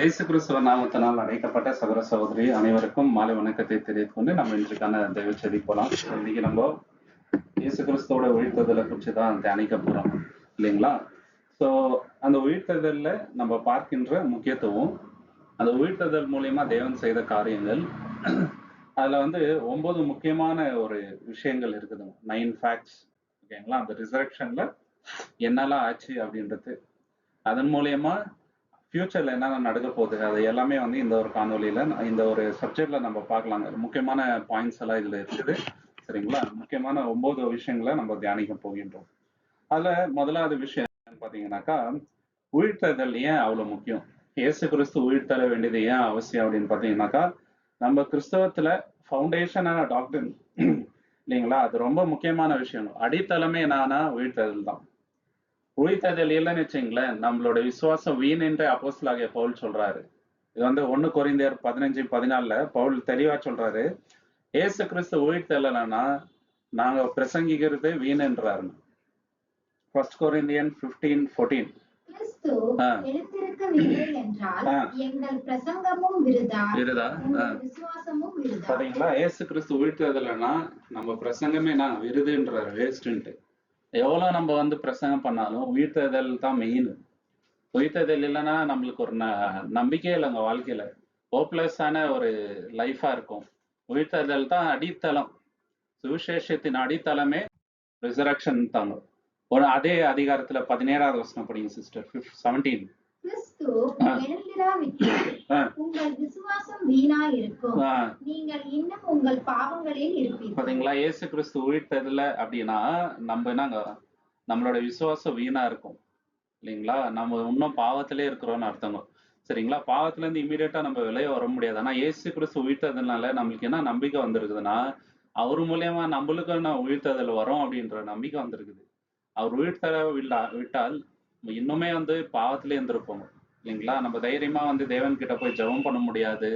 இயேசு கிறிஸ்துவ நாமத்தினால் அழைக்கப்பட்ட சகோதர சகோதரி அனைவருக்கும் மாலை வணக்கத்தை தெரிவித்துக் கொண்டு நம்ம இன்றைக்கான தெய்வ செய்தி போலாம். இன்னைக்கு நம்ம இயேசு கிறிஸ்துவோட உயிர்த்தெழுதலை குறித்து தான் தியானிக்க போறோம் இல்லைங்களா? ஸோ அந்த உயிர்த்தெழுதல்ல நம்ம பார்க்கின்ற முக்கியத்துவம், அந்த உயிர்த்தெழுதல் மூலியமா தேவன் செய்த காரியங்கள், அதுல 9 முக்கியமான ஒரு விஷயங்கள் இருக்குது. 9 ஃபேக்ட்ஸ் ஓகேங்களா? அந்த ரிசரக்ஷன்ல என்னெல்லாம் ஆச்சு அப்படின்றது, அதன் மூலியமா ஃபியூச்சர்ல என்னென்ன நடக்க போகுது, அது எல்லாமே இந்த ஒரு காணொலியில இந்த ஒரு சப்ஜெக்ட்ல நம்ம பார்க்கலாங்க. முக்கியமான பாயிண்ட்ஸ் எல்லாம் இதுல இருக்குது சரிங்களா? முக்கியமான 9 விஷயங்களை நம்ம தியானிக்க போகின்றோம். அதுல முதலாவது விஷயம் பாத்தீங்கன்னாக்கா, உயிர்த்தெழுதல் ஏன் அவ்வளவு முக்கியம், இயேசு கிறிஸ்து உயிர்த்தெழ வேண்டியது ஏன் அவசியம் அப்படின்னு பாத்தீங்கன்னாக்கா, நம்ம கிறிஸ்தவத்துல ஃபவுண்டேஷனான டாக்டர் இல்லைங்களா, அது ரொம்ப முக்கியமான விஷயம். அடித்தளமே என்னன்னா உயிர்த்தெழுதல் தான். உயிர்த்தெழுதல் இல்லைன்னு வச்சுங்களேன், நம்மளோட விசுவாசம் வீண் என்று அப்போஸ்தலனாகிய பவுல் சொல்றாரு. இது 1 கொரிந்தியர் 15:14 பவுல் தெளிவா சொல்றாரு, இயேசு கிறிஸ்து உயிர்த்தெழலைன்னா நாங்க பிரசங்கிக்கிறது வீணன்றாரு. 1 கொரிந்தியன் 15:14 கிறிஸ்து எழுந்திருக்கவில்லை என்றால் எங்கள் பிரசங்கமும் விருதா, உங்கள் விசுவாசமும் விருதா. பாத்தீங்களா, இயேசு கிறிஸ்து உயிர்த்தெழுதலைன்னா நம்ம பிரசங்கமே விருதுன்றாரு, வேஸ்ட்ன்ட்டு. எவ்வளவு நம்ம பிரசங்கம் பண்ணாலும் உயிர்த்தெழுதல் தான் மெயின். உயிர்த்தெழுதல் இல்லைன்னா நம்மளுக்கு ஒரு நம்பிக்கையே இல்லைங்க வாழ்க்கையில, ஹோப்லெஸ்ஸான ஒரு லைஃபா இருக்கும். உயிர்த்தெழுதல் தான் அடித்தளம். சுவிசேஷத்தின் அடித்தளமே ரிசரக்ஷன் தாங்க. அதே அதிகாரத்துல 17வது வசனம் படிங்க சிஸ்டர். 17. கிறிஸ்து எழுந்திராவிட்டால் உங்கள் விசுவாசம் வீணா இருக்கும், நீங்கள் இன்னும் உங்கள் பாவங்களில் இருப்பீர்கள். பாத்தீங்களா, இயேசு கிறிஸ்து உயிர்த்தெழல அப்படின்னா நம்ம நம்மளோட விசுவாசம் வீணா இருக்கும் இல்லைங்களா? நம்ம இன்னும் பாவத்திலே இருக்கிறோம்னு அர்த்தங்க சரிங்களா? பாவத்துல இருந்து இமீடியட்டா நம்ம வெளியே வர முடியாது. ஆனா இயேசு கிறிஸ்து உயிர்த்ததுனால நம்மளுக்கு என்ன நம்பிக்கை வந்திருக்குதுன்னா, அவர் மூலியமா நம்மளுக்கு உயிர்த்தெழுதல் வரும் அப்படின்ற நம்பிக்கை வந்திருக்குது. அவர் உயிர்த்தெழ விட்டால் இன்னுமே பாவத்திலே இருந்திருப்போம் இல்லைங்களா? நம்ம தைரியமா தேவன் கிட்ட போய் ஜெபம் பண்ண முடியாது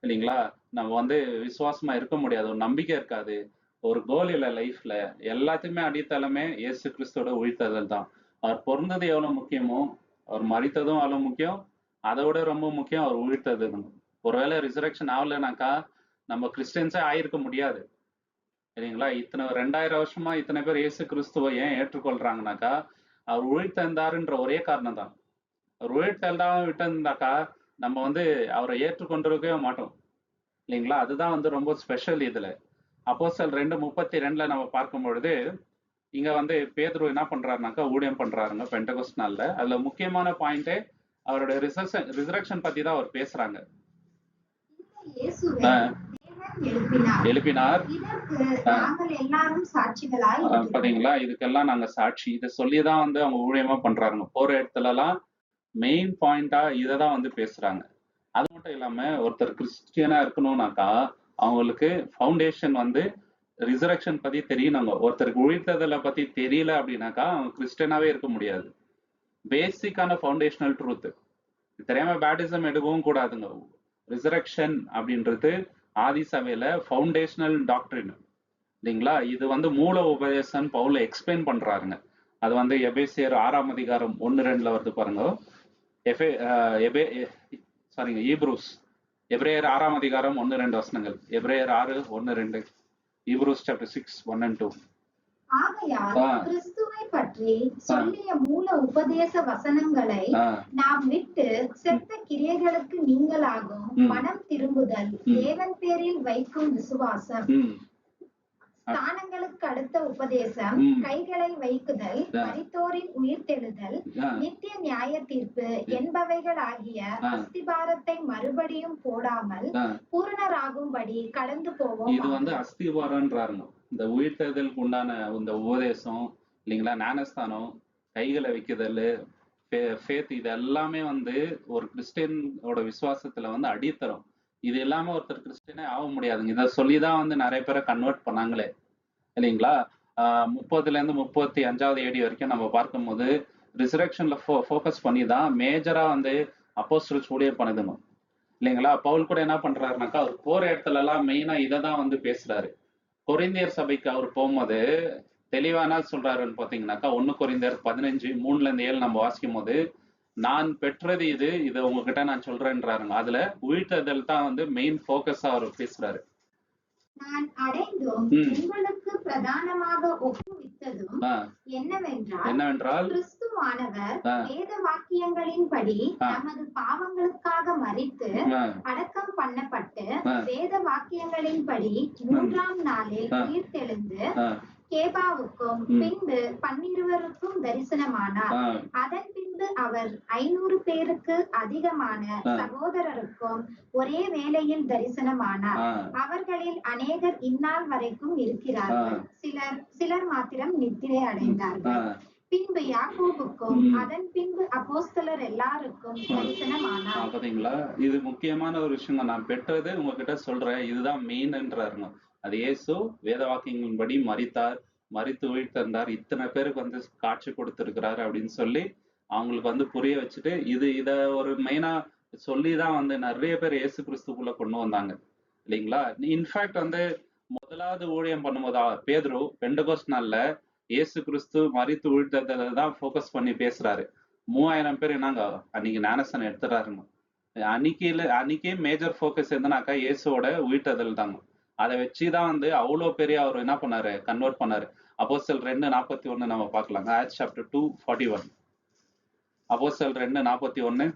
இல்லைங்களா? நம்ம விசுவாசமா இருக்க முடியாது, ஒரு நம்பிக்கை இருக்காது, ஒரு கோல் இல்லை லைஃப்ல. எல்லாத்தையுமே அடித்தளமே இயேசு கிறிஸ்துவோட உயிர்த்தெழுதல் தான். அவர் பிறந்தது எவ்வளவு முக்கியமோ, அவர் மரித்ததும் அவ்வளவு முக்கியம். அதை விட ரொம்ப முக்கியம் அவர் உயிர்த்தெழுதல். ஒருவேளை ரிசரக்ஷன் ஆகலைனாக்கா நம்ம கிறிஸ்டியன்ஸே ஆயிருக்க முடியாது சரிங்களா? இத்தனை 2000 வருஷமா இத்தனை பேர் இயேசு கிறிஸ்துவை ஏன் ஏற்றுக்கொள்றாங்கனாக்கா, அவர் உயிர்த்தெழுந்தாருன்ற ஒரே காரணம் தான். அவர் உயிர்த்தெழுதாம விட்டிருந்தாக்கா நம்ம அவரை ஏற்றுக்கொண்டிருக்கவே மாட்டோம் இல்லைங்களா? அதுதான் ரொம்ப ஸ்பெஷல் இதுல. அப்போஸ்தலர் 2:32 நம்ம பார்க்கும் பொழுது, இங்க பேதுரு என்ன பண்றாருனாக்கா ஊழியம் பண்றாருங்க பெண்டகோஸ்ட் நாள்ல. அதுல முக்கியமான பாயிண்டே அவருடைய ரிசரக்ஷன் பத்தி தான் அவர் பேசுறாங்க. எழுப்பினார், பாத்தீங்களா, இதுக்கெல்லாம் நாங்க சாட்சி. இதை சொல்லிதான் அவங்க ஊழியமா பண்றாங்க. போற இடத்துல எல்லாம் மெயின் பாயிண்டா இததான் பேசுறாங்க. அது மட்டும் இல்லாம ஒருத்தர் கிறிஸ்டியனா இருக்கணும்னாக்கா அவங்களுக்கு ஃபவுண்டேஷன் ரிசரக்ஷன் பத்தி தெரியணுங்க. ஒருத்தருக்கு உயிர்த்தெழுதலை பத்தி தெரியல அப்படின்னாக்கா அவங்க கிறிஸ்டியனாவே இருக்க முடியாது. பேசிக்கான ஃபவுண்டேஷனல் ட்ரூத் தெரியாம பேப்டிசம் எடுக்கவும் கூடாதுங்க. ரிசரக்ஷன் அப்படின்றது ஆதி சபையில ஃபவுண்டேஷனல் டாக்டரின் இல்லைங்களா? இது மூல உபதேசம் பவுல் எக்ஸ்பிளைன் பண்றாருங்க. அது எபேசியர் 6ஆம் அதிகாரம் 1-2 வருது பாருங்க. ஈப்ரூஸ் எபிரேயர் 6ஆம் அதிகாரம் 1-2 வசனங்கள். எபிரேயர் 6:1-2, ஈப்ரூஸ் சாப்டர் 6:1-2. ஆகையால் கிறிஸ்துவை பற்றி சொல்லிய மூல உபதேச வசனங்களை நாம் விட்டு செத்த கிரியைகளுக்கு நீங்களாகும் மனம் திரும்புதல், தேவன் பேரில் வைக்கும் விசுவாசம், ஸ்தானங்களுக்கு அடுத்த உபதேசம், கைகளை வைக்குதல், மரித்தோரின் உயிர்த்தெழுதல், நித்திய நியாய தீர்ப்பு என்பவைகள் ஆகிய அஸ்திபாரத்தை மறுபடியும் போடாமல் பூரணராகும்படி கடந்து போவோம். இது அஸ்திபாரம்ன்றாருங்க. இந்த உயிர்த்தெழுதலுக்கு உண்டான இந்த உபதேசம் இல்லைங்களா, ஞானஸ்தானம், கைகளை வைக்குதல், ஃபேத், இது எல்லாமே ஒரு கிறிஸ்டியனோட விசுவாசத்துல அடித்தரம். இது இல்லாம ஒருத்தர் கிறிஸ்டியனே ஆக முடியாதுங்க. இதை சொல்லிதான் நிறைய பேரை கன்வெர்ட் பண்ணாங்களே இல்லைங்களா? 30லேருந்து 35வது AD வரைக்கும் நம்ம பார்க்கும்போது ரிசரக்ஷன்ல ஃபோக்கஸ் பண்ணி தான் மேஜரா அப்போஸ்தலர்ஸ் ஊழியம் பண்ணுதுங்க இல்லைங்களா? பவுல் கூட என்ன பண்றாருனாக்கா, அவர் போற இடத்துல எல்லாம் மெயினா இதை தான் பேசுறாரு. கொரிந்தியர் சபைக்கு அவர் போகும்போது தெளிவான சொல்றாருன்னு பாத்தீங்கன்னாக்கா, 1 கொரிந்தியர் 15:3-7 நம்ம வாசிக்கும் போது, நான் பெற்றது இது, இதை உங்ககிட்ட நான் சொல்றேன்றாருங்க. அதுல உயிர்த்தெழுதல் தான் வந்து மெயின் போக்கஸா அவர் பேசுறாரு. நான் அடைந்தும் உங்களுக்கு பிரதானமாக ஒப்புவித்ததும் என்னவென்றால் கிறிஸ்துவானவர் வேத வாக்கியங்களின்படி நமது பாவங்களுக்காக மரித்து அடக்கம் பண்ணப்பட்டு வேத வாக்கியங்களின்படி 3ஆம் நாளில் உயிர்த்தெழுந்து கேபாவுக்கும் பின்பு 12 தரிசனமானார். அதன் பின்பு அவர் 500 பேருக்கு அதிகமான சகோதரருக்கும் ஒரே வேளையில் தரிசனமானார். அவர்களில் அநேகர் இந்நாள் வரைக்கும் இருக்கிறார்கள். சிலர் மாத்திரம் நித்திரை அடைந்தார்கள். பின்பு யாக்கோபுக்கும் அதன் பின்பு அப்போஸ்தலர் எல்லாருக்கும் தரிசனமானார். பாத்தீங்களா, இது முக்கியமான ஒரு விஷயம். நான் பெற்றது உங்ககிட்ட சொல்றேன், இதுதான் மெயின்ன்றாருங்க. அது இயேசு வேத வாக்கியங்களின்படி மரித்தார், மரித்து உயிர்த்தெழுந்தார், இத்தனை பேருக்கு வந்து காட்சி கொடுத்திருக்கிறாரு அப்படின்னு சொல்லி அவங்களுக்கு வந்து புரிய வச்சுட்டு இத ஒரு மெயினா சொல்லிதான் வந்து நிறைய பேர் இயேசு கிறிஸ்துக்குள்ள கொண்டு வந்தாங்க இல்லைங்களா. இன்ஃபேக்ட் வந்து முதலாவது ஊழியம் பண்ணும்போதா பேதுரு பெண்டகோஸ்ட் நாள்ல இயேசு கிறிஸ்து மரித்து உயிர்த்தெழுந்ததை தான் ஃபோக்கஸ் பண்ணி பேசுறாரு. 3000 பேர் என்னங்க அன்னைக்கு ஞானஸ்தானம் எடுத்துறாருங்க. அன்னைக்கே மேஜர் ஃபோக்கஸ் எதுனாக்கா இயேசுவோட உயிர்த்தெழுதல் தாங்க. அதை வச்சுதான் வந்து அவ்வளவு பெரிய அவர் என்ன பண்ணாரு, கன்வெர்ட் பண்ணாரு. அப்போஸ்தலர் 2:41 நம்ம பார்க்கலாங்க. Acts chapter 2:41. அப்போஸ்தலர் 2:41.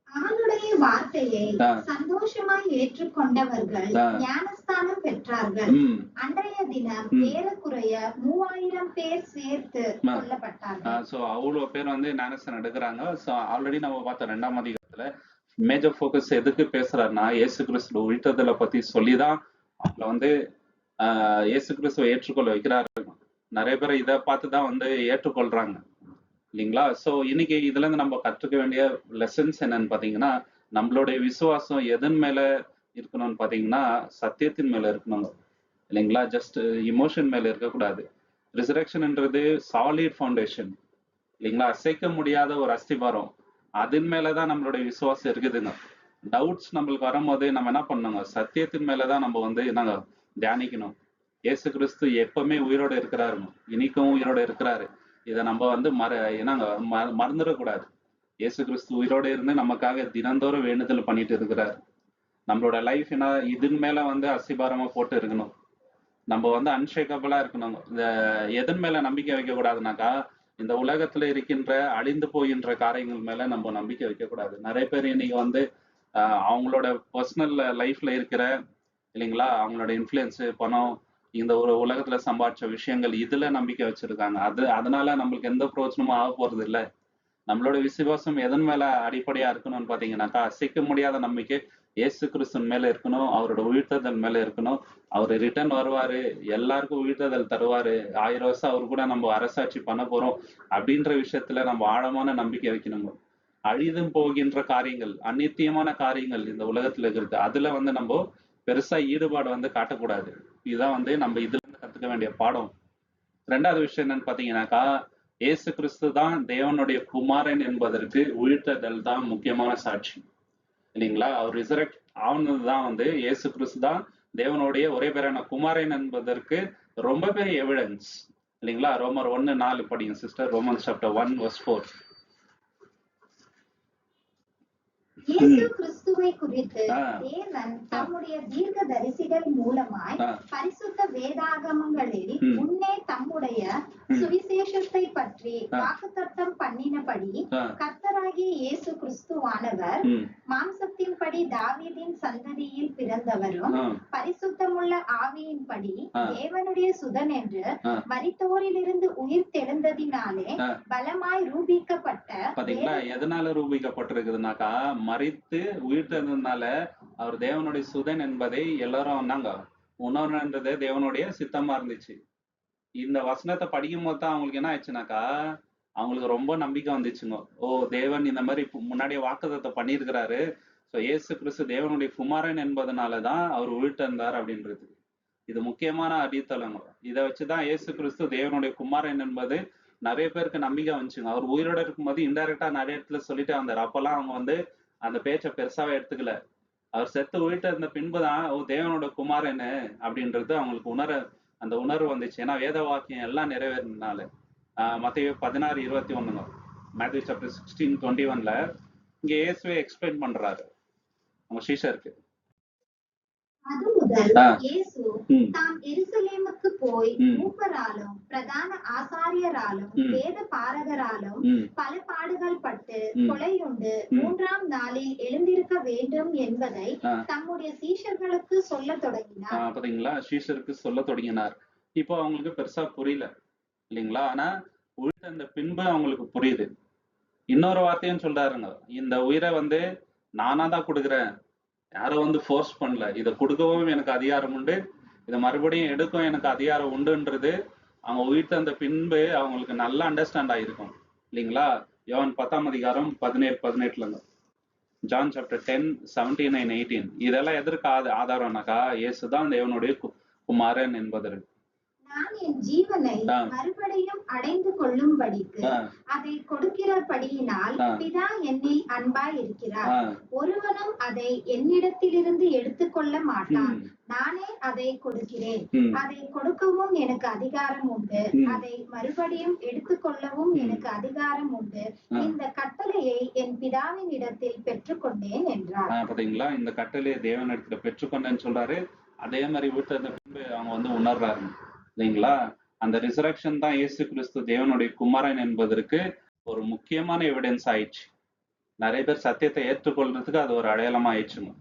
அவனுடைய வார்த்தையை சந்தோஷமாய் ஏற்றுக்கொண்டவர்கள் ஞானஸ்தானம் பெற்றார்கள். அன்றைய தினம் ஏறக்குறைய 3000 பேர் சேர்த்து கொல்லப்பட்டார்கள். சோ அவ்வளவு பேர் வந்து ஞானஸ்தானம் எடுக்கிறாங்க. சோ ஆல்ரெடி நம்ம பார்த்தோம் 2ஆம் அதிகாரத்துல மேஜர் ஃபோக்கஸ் எதுக்கு பேசுறாருன்னா இயேசு கிறிஸ்து உயிர்த்தெழுதலை பத்தி சொல்லிதான் அவங்கள வந்து இயேசு கிறிஸ்துவை ஏற்றுக்கொள்ள வைக்கிறாரு. நிறைய பேர் இதை பார்த்துதான் வந்து ஏற்றுக்கொள்றாங்க இல்லைங்களா. சோ இன்னைக்கு இதுல இருந்து நம்ம கற்றுக்க வேண்டிய லெசன்ஸ் என்னன்னு பாத்தீங்கன்னா, நம்மளுடைய விசுவாசம் எதன் மேல இருக்கணும்னு பாத்தீங்கன்னா சத்தியத்தின் மேல இருக்கணும் இல்லைங்களா. ஜஸ்ட் இமோஷன் மேல இருக்கக்கூடாது. ரிசரக்ஷன்ன்றது சாலிட் ஃபவுண்டேஷன் இல்லைங்களா, அசைக்க முடியாத ஒரு அஸ்திபாரம். அதன் மேலதான் நம்மளுடைய விசுவாசம் இருக்குதுங்க. டவுட்ஸ் நம்மளுக்கு வரும்போது நம்ம என்ன பண்ணணுங்க, சத்தியத்தின் மேலதான் நம்ம வந்து என்னங்க தியானிக்கணும். இயேசு கிறிஸ்து எப்பவுமே உயிரோட இருக்கிறாருங்க, இன்னைக்கும் உயிரோட இருக்கிறாரு. இதை நம்ம வந்து மறந்துடக்கூடாது. இயேசு கிறிஸ்து உயிரோட இருந்து நமக்காக தினந்தோறும் வேண்டுதல் பண்ணிட்டு இருக்கிறாரு. நம்மளோட லைஃப் என்ன இதன் மேல வந்து அஸ்திபாரமா போட்டு இருக்கணும். நம்ம வந்து அன்ஷேக்கபிளா இருக்கணும். இந்த எதன் மேல நம்பிக்கை வைக்க கூடாதுனாக்கா இந்த உலகத்துல இருக்கின்ற அழிந்து போகின்ற காரியங்கள் மேல நம்ம நம்பிக்கை வைக்க கூடாது. நிறைய பேர் இன்னைக்கு வந்து அவங்களோட பர்சனல் லைஃப்ல இருக்கிற இல்லைங்களா, அவங்களோட இன்ஃப்ளூயன்ஸ், பணம், இந்த ஒரு உலகத்துல சம்பாதிச்ச விஷயங்கள் இதுல நம்பிக்கை வச்சிருக்காங்க. அதனால நம்மளுக்கு எந்த பிரயோஜனமும் ஆக போறது இல்லை. நம்மளோட விசுவாசம் எதன் மேல அடிப்படையா இருக்கணும்னு பாத்தீங்கன்னாக்கா அசைக்க முடியாத நம்பிக்கை இயேசு கிறிஸ்துவின் மேல இருக்கணும், அவரோட உயிர்த்தெழுதல் மேல இருக்கணும். அவர் ரிட்டர்ன் வருவாரு, எல்லாருக்கும் உயிர்த்தெழுதல் தருவாரு, 1000 வருஷம் அவரு கூட நம்ம அரசாட்சி பண்ண போறோம் அப்படின்ற விஷயத்துல நம்ம ஆழமான நம்பிக்கை வைக்கணும். அழிதும் போகின்ற காரியங்கள், அநித்தியமான காரியங்கள் இந்த உலகத்துல இருக்கு, அதுல வந்து நம்ம பெருசா ஈடுபாடு வந்து காட்டக்கூடாது. இதுதான் வந்து நம்ம இதுல இருந்து கத்துக்க வேண்டிய பாடம். 2வது விஷயம் என்னன்னு பாத்தீங்கன்னாக்கா இயேசு கிறிஸ்து தான் தேவனுடைய குமாரன் என்பதற்கு உயிர்த்தெழுதல் தான் முக்கியமான சாட்சி இல்லைங்களா. அவர் ரிசரக்ட் ஆனதுதான் வந்து இயேசு கிறிஸ்து தான் தேவனுடைய ஒரே பேரான குமாரன் என்பதற்கு ரொம்ப பெரிய எவிடன்ஸ் இல்லைங்களா. ரோமர் 1:4 படிங்க சிஸ்டர். Romans chapter 1:4. இயேசு கிறிஸ்துவை குறித்து தேவன் தம்முடைய தீர்க்கதரிசிகள் மூலமாய் பரிசுத்த வேதாகமங்களில் முன்னே தம்முடைய சுவிசேஷத்தை பற்றி வாக்குத்தத்தம் பண்ணினபடி கர்த்தராகிய இயேசு கிறிஸ்துவானவர் மாம்சத்தின்படி தாவீதின் சந்ததியில் பிறந்தவரும் பரிசுத்தமுள்ள ஆவியின்படி தேவனுடைய சுதன் என்று மரித்தோரிலிருந்து உயிர் தெழுந்ததினாலே பலமாய் ரூபிக்கப்பட்ட. எதனால ரூபிக்கப்பட்டிருக்குதுனாக்கா மரித்து உயிர்த்ததுனால அவர் தேவனுடைய சுதன் என்பதை எல்லாரும் நாங்க உணர்ந்தது தேவனுடைய சித்தமா இருந்துச்சு. இந்த வசனத்தை படிக்கும் போது தான் அவங்களுக்கு என்ன ஆயிடுச்சுனாக்கா அவங்களுக்கு ரொம்ப நம்பிக்கை வந்துச்சுங்க. ஓ, தேவன் இந்த மாதிரி முன்னாடியே வாக்குத்தத்தை பண்ணியிருக்கிறாரு. ஸோ இயேசு கிறிஸ்து தேவனுடைய குமாரன் என்பதனாலதான் அவர் உயிர்த்தெழுந்தார் அப்படின்றது. இது முக்கியமான அடித்தளங்க. இதை வச்சுதான் இயேசு கிறிஸ்து தேவனுடைய குமாரன் என்பது நிறைய பேருக்கு நம்பிக்கை வந்துச்சுங்க. அவர் உயிரோட இருக்கும்போது இன்டைரக்டா நிறைய இடத்துல சொல்லிட்டு வந்தார். அப்பெல்லாம் அவங்க வந்து அந்த பேச்சை பெருசாவே எடுத்துக்கல. அவர் செத்து உயிர்த்த இருந்த பின்புதான் தேவனோட குமாரன்னு அப்படின்றது அவங்களுக்கு அந்த உணர்வு வந்துச்சு. ஏன்னா வேத வாக்கியம் எல்லாம் நிறைவேறினால. மத்தேயு 16:21. மேத்யூ சாப்டர் 16:21ல இங்க இயேசுவே எக்ஸ்பிளைன் பண்றாரு அவங்க சீஷருக்கு. அது முதல் இயேசு தாம் எருசலேமுக்கு போய் மூப்பராலும் பிரதான ஆசாரியராலும் வேத பாரகராலும் பல பாடுகள் பட்டு கொலையுண்டு 3ஆம் நாளில் எழுந்திருக்க வேண்டும் என்பதை தம்முடைய சீஷர்களுக்கு சொல்ல தொடங்கினார். பாத்தீங்களா, சீஷருக்கு சொல்ல தொடங்கினார். இப்போ அவங்களுக்கு பெருசா புரியல இல்லைங்களா, ஆனா உயிர் அந்த பின்பு அவங்களுக்கு புரியுது. இன்னொரு வார்த்தையும் சொல்றாருங்க, இந்த உயிரை வந்து நானா தான் கொடுக்குறேன், யாரும் வந்து ஃபோர்ஸ் பண்ணல, இதை கொடுக்கவும் எனக்கு அதிகாரம் உண்டு, இதை மறுபடியும் எடுக்கவும் எனக்கு அதிகாரம் உண்டுன்றது அவங்க உயிர் தந்த பின்பு அவங்களுக்கு நல்லா அண்டர்ஸ்டாண்ட் ஆயிருக்கும் இல்லைங்களா. யோவான் 10ஆம் அதிகாரம் 17-18 ஜான் சாப்டர் 10:17 and 18 இதெல்லாம் எதற்கு ஆதாரம்னாக்கா, இயேசுதான் தேவனுடைய குமாரன் என்பதற்கு. நான் என் ஜீவனை மறுபடியும் அடைந்து கொள்ளும்படிக்கு அதை கொடுக்கிறபடியினால் பிதா என்னில் அன்பாய் இருக்கிறார். ஒருவனும் அதை என்னிடத்திலிருந்து எடுத்துக்கொள்ள மாட்டான், நானே அதை கொடுக்கிறேன். அதை கொடுக்கவும் எனக்கு அதிகாரம் உண்டு, அதை மறுபடியும் எடுத்துக்கொள்ளவும் எனக்கு அதிகாரம் உண்டு. இந்த கட்டளையை என் பிதாவின் இடத்தில் பெற்றுக்கொண்டேன் என்றார். பாத்தீங்களா, இந்த கட்டளையை தேவனிடத்துல பெற்றுக்கொண்டேன்னு சொல்றாரு. அதே மாதிரி வீட்டு பின்பு அவங்க வந்து உணர்றாரு இல்லைங்களா. அந்த ரிசரக்ஷன் தான் இயேசு கிறிஸ்து தேவனுடைய குமாரன் என்பதற்கு ஒரு முக்கியமான எவிடன்ஸ் ஆயிடுச்சு. நிறைய பேர் சத்தியத்தை ஏற்றுக்கொள்றதுக்கு அது ஒரு அடையாளமா ஆயிடுச்சுங்க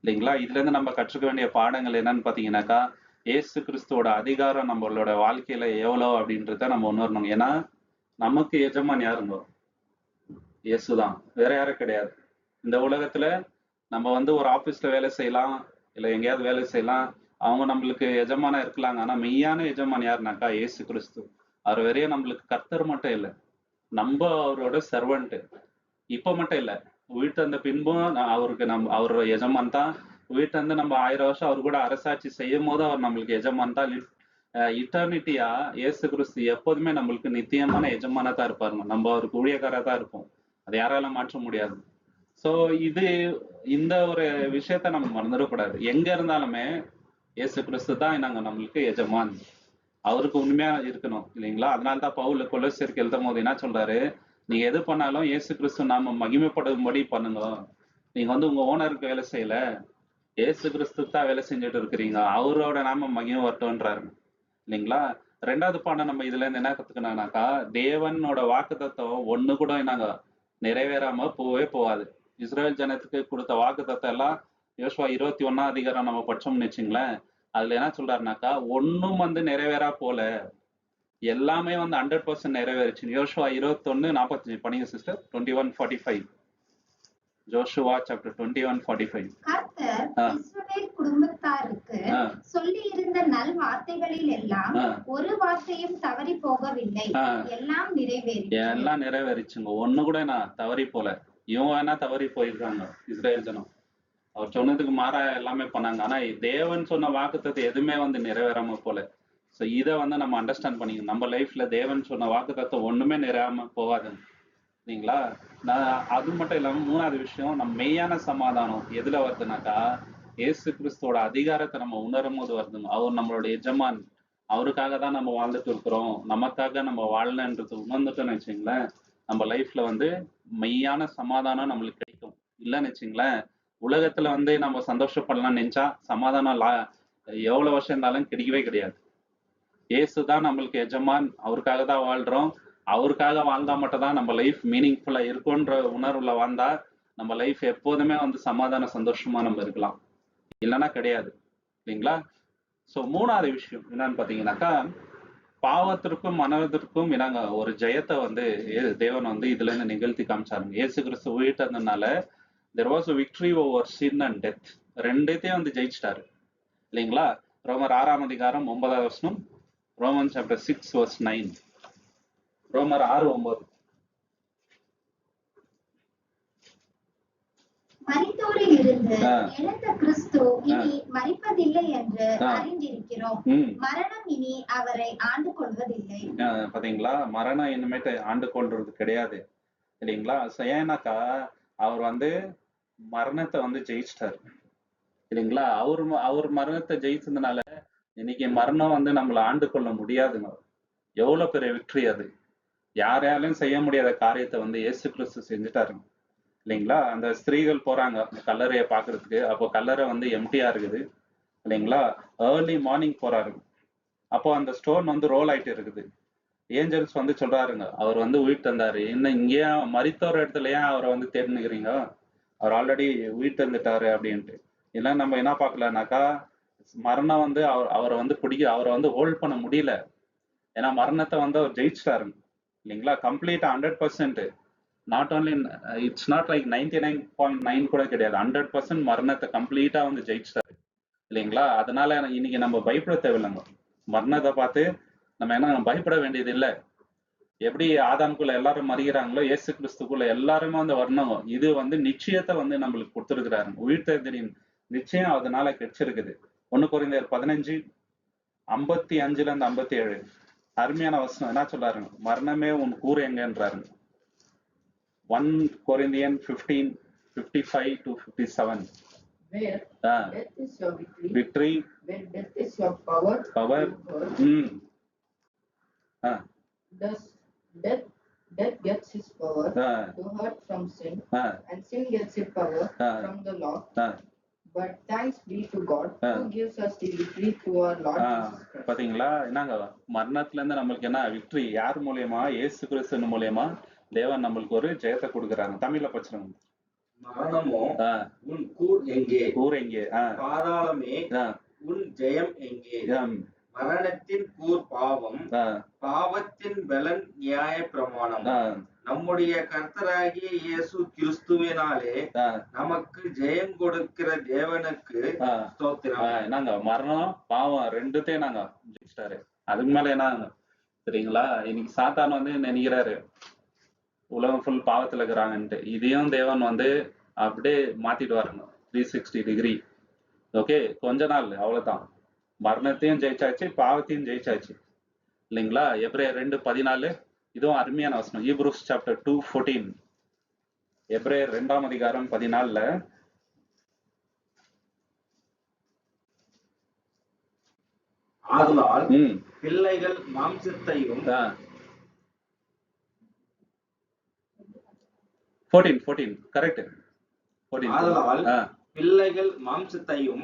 இல்லைங்களா. இதுல இருந்து நம்ம கற்றுக்க வேண்டிய பாடங்கள் என்னன்னு பாத்தீங்கன்னாக்கா, இயேசு கிறிஸ்துவோட அதிகாரம் நம்மளோட வாழ்க்கையில எவ்வளவு அப்படின்றத நம்ம உணரணும். ஏன்னா நமக்கு எஜமான் யாருங்க, இயேசுதான், வேற யாரும் கிடையாது. இந்த உலகத்துல நம்ம வந்து ஒரு ஆபீஸ்ல வேலை செய்யலாம், இல்ல எங்கேயாவது வேலை செய்யலாம், அவங்க நம்மளுக்கு எஜமானா இருக்கலாங்க. ஆனா மெய்யான எஜமான் யாருனாக்கா இயேசு கிறிஸ்து. அவர் வரையும் நம்மளுக்கு கர்த்தர் மட்டும் இல்லை, நம்ம அவரோட சர்வன்ட். இப்ப மட்டும் இல்லை, உயிர் தந்த பின்பும் அவருக்கு அவரோட எஜமான் தான். உயிர் தந்து நம்ம 1000 வருஷம் அவர் கூட அரசாட்சி செய்யும் போது அவர் நம்மளுக்கு எஜமான் தான். இட்டர்னிட்டியா இயேசு கிறிஸ்து எப்போதுமே நம்மளுக்கு நித்தியமான எஜமானா தான் இருப்பாருங்க. நம்ம அவருக்கு ஊழியக்காரா தான் இருப்போம், அதை யாராலும் மாற்ற முடியாது. சோ இந்த ஒரு விஷயத்த நம்ம மறந்துடக்கூடாது. எங்க இருந்தாலுமே இயேசு கிறிஸ்து தான் நாங்க நம்மளுக்கு எஜமான், அவருக்கு உண்மையா இருக்கணும் இல்லைங்களா. அதனால்தான் பவுல் கொலோசியருக்கு எழுதும் போது என்ன சொல்றாரு, நீங்க எது பண்ணாலும் இயேசு கிறிஸ்து நாம மகிமைப்படும்படி பண்ணுங்க. நீங்க வந்து உங்க ஓனருக்கு வேலை செய்யல, இயேசு கிறிஸ்து தான் வேலை செஞ்சுட்டு இருக்கிறீங்க, அவரோட நாம மகிமை வரட்டும்ன்றாரு இல்லைங்களா. ரெண்டாவது பாடம் நம்ம இதுல இருந்து என்ன கத்துக்கணும்னாக்கா, தேவனோட வாக்குத்தத்தம் ஒண்ணு கூட நாங்க நிறைவேறாம போவே போகாது. இஸ்ரேல் ஜனத்துக்கு கொடுத்த வாக்குத்தத்தம் எல்லாம் யோசுவா 21ஆம் அதிகாரம் நம்ம படிச்சோம்னு வச்சுங்களேன், அதுல என்ன சொல்றாருனாக்கா, ஒன்னும் வந்து நிறைவேறா போல, எல்லாமே வந்து 100% நிறைவேறிச்சு. யோசுவா 21:45 படிங்க சிஸ்டர். 21:45 Joshua chapter 21:45. கர்த்தர் இஸ்ரவேல் குடும்பத்தாருக்கு சொல்லி இருந்த நல் வார்த்தைகளில் எல்லாம் ஒரு வார்த்தையும் தவறி போகவில்லை, எல்லாம் நிறைவேறிச்சுங்க. ஒண்ணு கூட நான் தவறி போல. இவங்க வேணா தவறி போயிருக்காங்க இஸ்ரேல் ஜனம், அவர் சொன்னதுக்கு மாறா எல்லாமே பண்ணாங்க. ஆனா தேவன் சொன்ன வாக்குத்தத்தை எதுவுமே வந்து நிறைவேறாம போல. ஸோ இதை வந்து நம்ம அண்டர்ஸ்டாண்ட் பண்ணிக்கணும். நம்ம லைஃப்ல தேவன் சொன்ன வாக்குத்தத்தை ஒண்ணுமே நிறையாம போகாதுங்க இல்லைங்களா. நான் அது மட்டும் இல்லாம 3வது விஷயம், நம்ம மெய்யான சமாதானம் எதுல வருதுனாக்கா, இயேசு கிறிஸ்துவோட அதிகாரத்தை நம்ம உணரும் போது வருதுங்க. அவர் நம்மளோட எஜமான், அவருக்காக தான் நம்ம வாழ்ந்துட்டு இருக்கிறோம், நமக்காக நம்ம வாழலன்றது உணர்ந்துட்டோம்னு வச்சுங்களேன், நம்ம லைஃப்ல வந்து மெய்யான சமாதானம் நம்மளுக்கு கிடைக்கும். இல்லைன்னு வச்சுங்களேன், உலகத்துல வந்து நம்ம சந்தோஷப்படலாம்னு நினைச்சா சமாதானம் எவ்வளவு வருஷம் இருந்தாலும் கிடைக்கவே கிடையாது. இயேசுதான் நம்மளுக்கு எஜமான், அவருக்காக தான் வாழ்றோம், அவருக்காக வாழ்ந்தா மட்டும் தான் நம்ம லைஃப் மீனிங்ஃபுல்லா இருக்கும்ன்ற உணர்வுல வாழ்ந்தா நம்ம லைஃப் எப்போதுமே வந்து சமாதான சந்தோஷமா நம்ம இருக்கலாம், இல்லைன்னா கிடையாது இல்லைங்களா. ஸோ 3வது விஷயம் என்னன்னு பாத்தீங்கன்னாக்கா, பாவத்திற்கும் மனதிற்கும் என்னங்க ஒரு ஜெயத்தை வந்து தேவன் வந்து இதுல இருந்து நிகழ்த்தி காமிச்சாருங்க. இயேசு கிறிஸ்து உயிர்த்ததுனால there was a victory over sin and death. ரெண்டுத்தையும் வந்து ஜெயிச்சிட்டாரு இல்லைங்களா. ரோமர் 6ஆம் அதிகாரம் 9வது வசனம், ரோமன் சாப்டர் 6:9. ரோமர் 6:9. மரித்தோரில் இருந்து எழுந்த கிறிஸ்து இனி மரிப்பதில்லை என்று அறிந்திருக்கிறோம், மரணம் இனி அவரை ஆண்டு கொள்வதில்லை. பாத்தீங்களா, மரணம் இனிமேட்டு ஆண்டு கொள்றது கிடையாது இல்லைங்களா. ஏன்னாக்கா அவர் வந்து மரணத்தை வந்து ஜெயிச்சிட்டாரு இல்லைங்களா. அவர் மரணத்தை ஜெயிச்சதுனால இன்னைக்கு மரணம் வந்து நம்மளை ஆண்டு கொள்ள முடியாதுங்க. எவ்வளவு பெரிய விக்டரி அது யாராலையும் செய்ய முடியாத காரியத்தை வந்து இயேசு கிறிஸ்து செஞ்சுட்டாருங்க இல்லைங்களா. அந்த ஸ்திரீகள் போறாங்க கல்லறையை பாக்குறதுக்கு, அப்போ கல்லறை வந்து எம்டியா இருக்குது இல்லைங்களா. ஏர்லி மார்னிங் போறாரு, அப்போ அந்த ஸ்டோன் வந்து ரோல் ஆயிட்டு இருக்குது. ஏஞ்சல்ஸ் வந்து சொல்றாருங்க, அவர் வந்து உயிர் தந்தாரு, இன்னும் இங்கேயே மரித்தோர் இடத்துல ஏன் அவரை வந்து தேர்ந்துக்கிறீங்க, அவர் ஆல்ரெடி உயிர் தந்துட்டாரு அப்படின்ட்டு. இல்லை நம்ம என்ன பார்க்கலனாக்கா, மரணம் வந்து அவரை வந்து அவரை வந்து ஹோல்ட் பண்ண முடியல. ஏன்னா மரணத்தை வந்து அவர் ஜெயிச்சிட்டாரு இல்லைங்களா. Complete 100%. Not only it's not like 99.9 கூட கிடையாது, 100% மரணத்தை கம்ப்ளீட்டா வந்து ஜெயிச்சிட்டாரு இல்லைங்களா. அதனால இன்னைக்கு நம்ம பயப்பட தேவையில்லைங்க. மரணத்தை பார்த்து நம்ம என்ன பயப்பட வேண்டியது இல்லை. எப்படி ஆதாம்குள்ள எல்லாரும் மறிகிறாங்களோ, இயேசு கிறிஸ்துக்குள்ள எல்லாருமே வந்து வரணும். இது வந்து நிச்சயத்தை வந்து நம்மளுக்கு கொடுத்துருக்கிறாரு. உயிர்த்தெழுதலின் நிச்சயம் அதனால கிடைச்சிருக்குது. 1 கொரிந்தியர் 15:55-57 அருமையான வசனம் என்ன சொல்றாருங்க, மரணமே உன் கூறு எங்கன்றாருங்க. 1 Corinthians 15:55-57. Where death is your victory, where death is your power. Does death gets his power to hurt from sin, and sin gets its power from the law. But thanks be to God who gives us the victory through our Lord Jesus Christ. பாத்தீங்களா என்னங்க, மரணத்துல இருந்து நம்மளுக்கு என்ன victory, யார் மூலியமா? இயேசு கிறிஸ்து மூலியமா தேவன் நம்மளுக்கு ஒரு ஜெயத்தை கொடுக்குறாங்க. தமிழ்ல பச்சுருங்க. மரணமோ உன் கூர் எங்கே? கூர் எங்கே? பாதாளமே உன் ஜெயம் எங்கே? மரணத்தின் கூர் பாவம், பாவத்தின் பலன் நியாய பிரமாணம். நம்முடைய கர்த்தராகிய இயேசு கிறிஸ்துவினாலே நமக்கு ஜெயம் கொடுக்கிற தேவனுக்கு ஸ்தோத்திரம். என்னங்க, மரணம் பாவம் ரெண்டுத்தையும் நாங்க ஜெயிச்சிட்டாரு. அதுக்கு மேல என்ன சரிங்களா. இன்னைக்கு சாத்தான் வந்து நினைக்கிறாரு உலகம் ஃபுல் பாவத்துல இருக்கிறாங்கன்ட்டு. இதையும் தேவன் வந்து அப்படியே மாத்திடுவாருங்க 360 டிகிரி. ஓகே, கொஞ்ச நாள் அவ்வளவுதான். மரணத்தையும் ஜெயிச்சாச்சு, பாவத்தையும் ஜெயிச்சாச்சு இல்லைங்களா. எபிரேயர் 2:14 இதுவும் அருமையான வசனம். Hebrews chapter 2:14. எபிரேயர் 2:14 ஆதலால் பிள்ளைகள் மாம்சத்தையும் 14 கரெக்ட். ஆதலால் பிள்ளைகள் மாம்சத்தையும்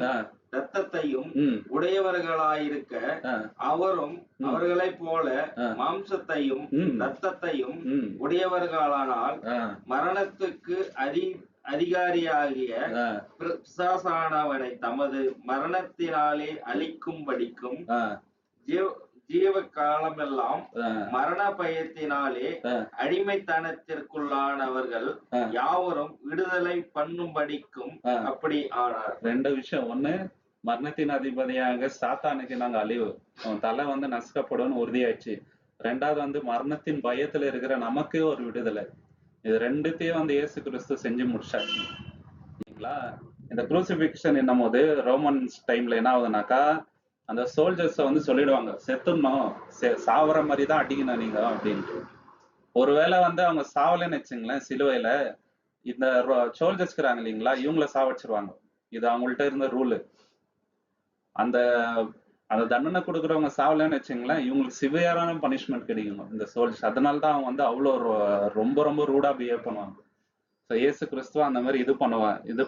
இரத்தத்தையும் உடையவர்களாயிருக்க அவரும் அவர்களைப் போல மாம்சத்தையும் இரத்தத்தையும் உடையவர்களானால் மரணத்துக்கு அதிகாரியாகிய பிசாசானவனை தமது மரணத்தினாலே அழிக்கும்படிக்கும் ஜீவ காலமெல்லாம் மரண பயத்தினாலே அடிமைத்தனத்திற்குள்ளானவர்கள் யாவரும் விடுதலை பண்ணும்படிக்கும் அப்படி ஆனார். ரெண்டு விஷயம். ஒண்ணு, மரணத்தின் அதிபதியாக சாத்தானுக்கு நாங்க அழிவு, தலை வந்து நசுக்கப்படும் உறுதியாயிடுச்சு. ரெண்டாவது வந்து மரணத்தின் பயத்துல இருக்கிற நமக்கு ஒரு விடுதலை. இது ரெண்டுத்தையும் வந்து இயேசு கிறிஸ்து செஞ்சு முடிச்சாச்சு இல்லைங்களா. இந்த குரூசிபிக்ஷன் என்னும் போது ரோமன்ஸ் டைம்ல என்ன ஆகுதுனாக்கா, அந்த சோல்ஜர்ஸ வந்து சொல்லிடுவாங்க, செத்துடணும், சாவற மாதிரி தான் அடிக்கணும் நீங்க அப்படின்ட்டு. ஒருவேளை வந்து அவங்க சாவலைன்னு வச்சுங்களேன் சிலுவையில, இந்த சோல்ஜர்ஸ் இருக்கிறாங்க இல்லைங்களா, இவங்கள சாவடிச்சிருவாங்க. இது அவங்கள்ட்ட இருந்த ரூலு. அந்த அந்த தண்டனை கொடுக்குறவங்க சாவலைன்னு வச்சுங்களேன், இவங்களுக்கு சிவியரான பனிஷ்மெண்ட் கிடைக்கணும் இந்த சோல்ஜர்ஸ். அதனாலதான் அவங்க வந்து அவ்வளோ ரொம்ப ரொம்ப ரூடா பிஹேவ் பண்ணுவாங்க. ஸோ இயேசு கிறிஸ்துவ அந்த மாதிரி இது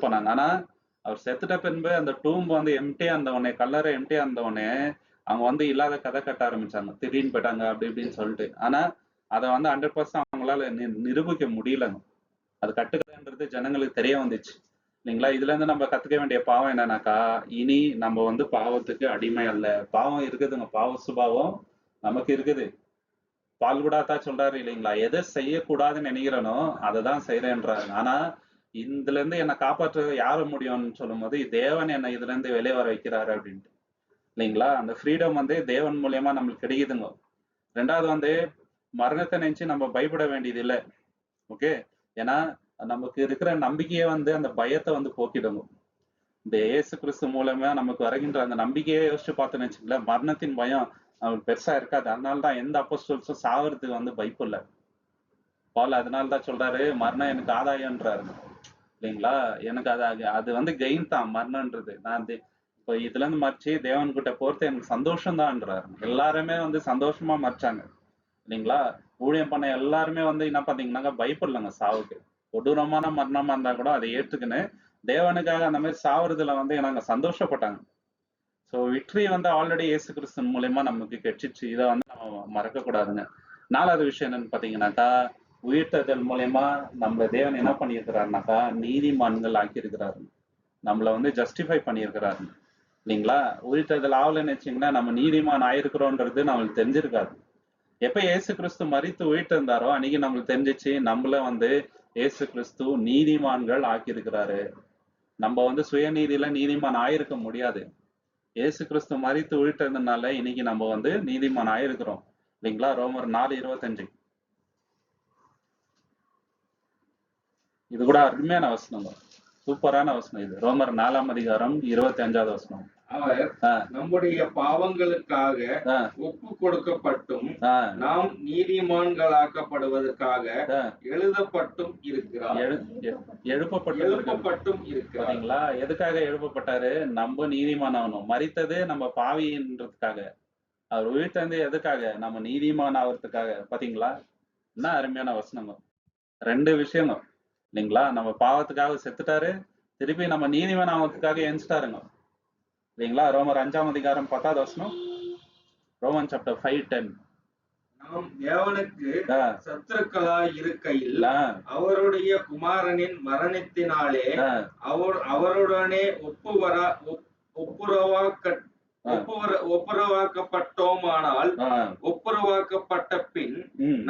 பண்ணாங்க. ஆனா அவர் செத்துட்ட பின்பு அந்த டூம்பு வந்து எம்டியா இருந்தவனே, கல்லறை எம்டியா இருந்தவனே, அவங்க வந்து இல்லாத கதை கட்ட ஆரம்பிச்சாங்க, திடீர்னு போயிட்டாங்க அப்படி இப்படின்னு சொல்லிட்டு. ஆனா அதை வந்து 100% அவங்களால நிரூபிக்க முடியலங்க. அது கட்டுக்கதைன்றது ஜனங்களுக்கு தெரிய வந்துச்சு இல்லைங்களா. இதுல இருந்து நம்ம கத்துக்க வேண்டிய பாவம் என்னன்னாக்கா, இனி நம்ம வந்து பாவத்துக்கு அடிமை அல்ல. பாவம் இருக்குதுங்க, பாவ சுபாவம் நமக்கு இருக்குது. பால்குடாத்தா சொல்றாரு இல்லைங்களா, எதை செய்யக்கூடாதுன்னு நினைக்கிறனோ அதை தான் செய்யறேன்றாரு. ஆனா இதுல இருந்து என்னை காப்பாற்ற யார முடியும்னு சொல்லும் போது, தேவன் என்னை இதுல இருந்து வெளியே வர வைக்கிறாரு அப்படின்ட்டு இல்லைங்களா. அந்த ஃப்ரீடம் வந்து தேவன் மூலியமா நம்மளுக்கு கிடைக்குதுங்க. ரெண்டாவது வந்து மரணத்தை நினைச்சு நம்ம பயப்பட வேண்டியது இல்லை. ஓகே, ஏன்னா நமக்கு இருக்கிற நம்பிக்கையை வந்து அந்த பயத்தை வந்து போக்கிடுங்க. இந்த இயேசு கிறிஸ்து மூலமா நமக்கு வருகின்ற அந்த நம்பிக்கையை யோசிச்சு பார்த்தோன்னு வச்சுங்களேன், மரணத்தின் பயம் அவங்களுக்கு பெருசா இருக்காது. அதனாலதான் எந்த அப்போஸ்தலரும் சாவறதுக்கு வந்து பயப்படல. பால் அதனாலதான் சொல்றாரு, மரணம் எனக்கு ஆதாயம்ன்றாரு இல்லைங்களா. எனக்கு அது வந்து கெயின் தான் மரணம்ன்றது. நான் இப்போ இதுல இருந்து மறைச்சு தேவன் கிட்ட போறது எனக்கு சந்தோஷம் தான்ன்றாரு. எல்லாருமே வந்து சந்தோஷமா மறைச்சாங்க இல்லைங்களா? ஊழியம் பண்ண எல்லாருமே வந்து என்ன பாத்தீங்கன்னாக்கா பயப்படலங்க சாவுக்கு. கொடூரமான மரணமா இருந்தா கூட அதை ஏற்றுக்குன்னு தேவனுக்காக அந்த மாதிரி சாவுறதுல வந்து நாங்க சந்தோஷப்பட்டாங்க. ஸோ விக்டரி வந்து ஆல்ரெடி இயேசு கிறிஸ்தன் மூலியமா நமக்கு கிடைச்சிச்சு. இதை வந்து நம்ம மறக்க கூடாதுங்க. 4வது விஷயம் என்னன்னு பாத்தீங்கன்னாக்கா, உயிர்த்தெழுதல் மூலியமா நம்ம தேவன் என்ன பண்ணியிருக்கிறாருனாக்கா, நீதிமான்கள் ஆக்கியிருக்கிறாரு. நம்மள வந்து ஜஸ்டிஃபை பண்ணியிருக்கிறாரு. இல்லைங்களா? உயிர்த்தெழுதல் ஆகலைன்னு வச்சீங்கன்னா நம்ம நீதிமான் ஆயிருக்கிறோன்றது நம்மளுக்கு தெரிஞ்சிருக்காது. எப்ப இயேசு கிறிஸ்து மரித்து உயிர்த்தெழுந்தாரோ அன்னைக்கு நம்மளுக்கு தெரிஞ்சிச்சு நம்மள வந்து இயேசு கிறிஸ்து நீதிமான்கள் ஆக்கியிருக்கிறாரு. நம்ம வந்து சுயநீதியில நீதிமான் ஆயிருக்க முடியாது. இயேசு கிறிஸ்து மரித்து உயிர்த்தெழுந்தனால இன்னைக்கு நம்ம வந்து நீதிமான் ஆயிருக்கிறோம். இல்லைங்களா? ரோமர் 4:25. இது கூட அருமையான வசனம், சூப்பரான வசனம் இது. ரோமர் 4ஆம் அதிகாரம் 25வது வசனம். அவர் நம்முடைய பாவங்களுக்காக ஒப்பு கொடுக்கப்பட்டும் நாம் நீதிமான்களாக்கப்படுவதற்காக எழுதப்பட்டும் இருக்கிறார். எழுப்பப்பட்டும் இருக்கிறார். பாத்தீங்களா? எதுக்காக எழுப்பப்பட்டாரு? நம்ம நீதிமான் ஆகணும். மரித்தது நம்ம பாவின்றதுக்காக. அவர் உயிர்த்தெழுந்து எதுக்காக? நம்ம நீதிமான் ஆகிறதுக்காக. பாத்தீங்களா? என்ன அருமையான வசனங்க. 2 விஷயங்க. இல்லைங்களா? நம்ம பாவத்துக்காக செத்துட்டாரு, திருப்பி நம்ம நீதிமான் ஆகிறதுக்காக எஞ்சிட்டாருங்க. இல்லைங்களா? ரோமர் 5ஆம் அதிகாரம் 10வது வசனம். Roman chapter 5:10. நாம் தேவனுக்கு சத்துருக்களாய் இருக்கையில் அவருடைய குமாரனின் மரணத்தினாலே அவருடனே ஒப்புரவாக்கப்பட்டோமானால் ஒப்புரவாக்கப்பட்ட பின்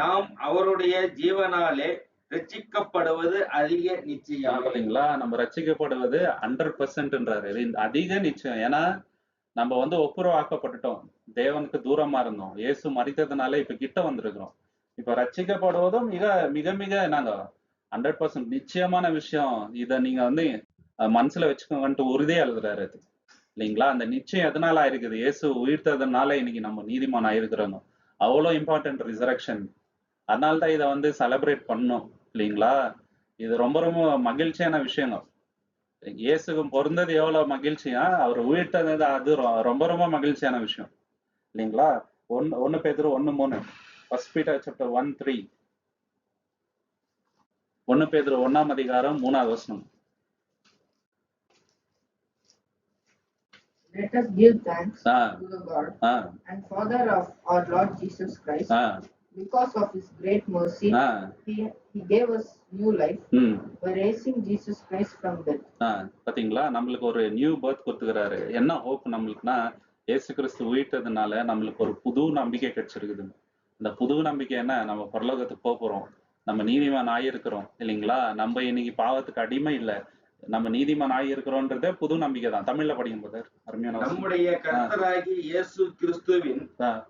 நாம் அவருடைய ஜீவனாலே ரட்சிக்கப்படுவது அதிக நிச்சயம். பாத்தீங்களா? நம்ம ரட்சிக்கப்படுவது 100%ன்றாரு. அதிக நிச்சயம். ஏன்னா நம்ம வந்து ஒப்புரவாக்கப்பட்டுட்டோம். தேவனுக்கு தூரமா இருந்தோம். இயேசு மரித்ததுனால இப்ப கிட்ட வந்திருக்கிறோம். இப்ப ரட்சிக்கப்படுவதும் மிக மிக மிக நாங்க 100% நிச்சயமான விஷயம். இத நீங்க வந்து மனசுல வச்சுக்கோங்கன்ட்டு உறுதியா எழுதுறாரு. இல்லைங்களா? அந்த நிச்சயம் எதனால ஆயிருக்குது? இயேசு உயிர்த்ததுனால இன்னைக்கு நம்ம நீதிமான் ஆயிருக்கிறோம். அவ்வளோ இம்பார்ட்டன்ட் ரிசரக்ஷன். அதனால்தான் இதை வந்து செலிப்ரேட் பண்ணோம். இல்லைங்களா? இது ரொம்ப ரொம்ப மகிழ்ச்சியான விஷயங்க. இயேசுக்கும் பொருந்தது எவ்வளவு மகிழ்ச்சியா, அவர் உயிர்த்தது அது ரொம்ப ரொம்ப மகிழ்ச்சியான விஷயம். இல்லைங்களா? 1 பேதுரு 1:3. 1 Peter chapter 1:3. 1 பேதுரு 1ஆம் அதிகாரம் 3வது வசனம். Let us give thanks to the God and Father of our Lord Jesus Christ. Because of his great mercy, he gave us new life by raising Jesus Christ from death. பாத்தீங்களா? நம்மளுக்கு ஒரு new birth கொடுத்துக்கிறாரு. என்ன hope நம்மளுக்குன்னா, இயேசு கிறிஸ்து உயிர்த்ததுனால நம்மளுக்கு ஒரு புது நம்பிக்கை கிடைச்சிருக்குது. இந்த புது நம்பிக்கை என்ன? நம்ம பரலோகத்துக்கு போறோம். நம்ம நீதிமான் ஆகியிருக்கிறோம். இல்லைங்களா? நம்ம இன்னைக்கு பாவத்துக்கு அடிமை இல்லை. நம்ம நீதிமான் ஆகியிருக்கிறோன்றதே புது நம்பிக்கை தான். தமிழ்ல படிக்கும் போது அருமையான. நம்முடைய கர்த்தராகிய இயேசு கிறிஸ்துவின்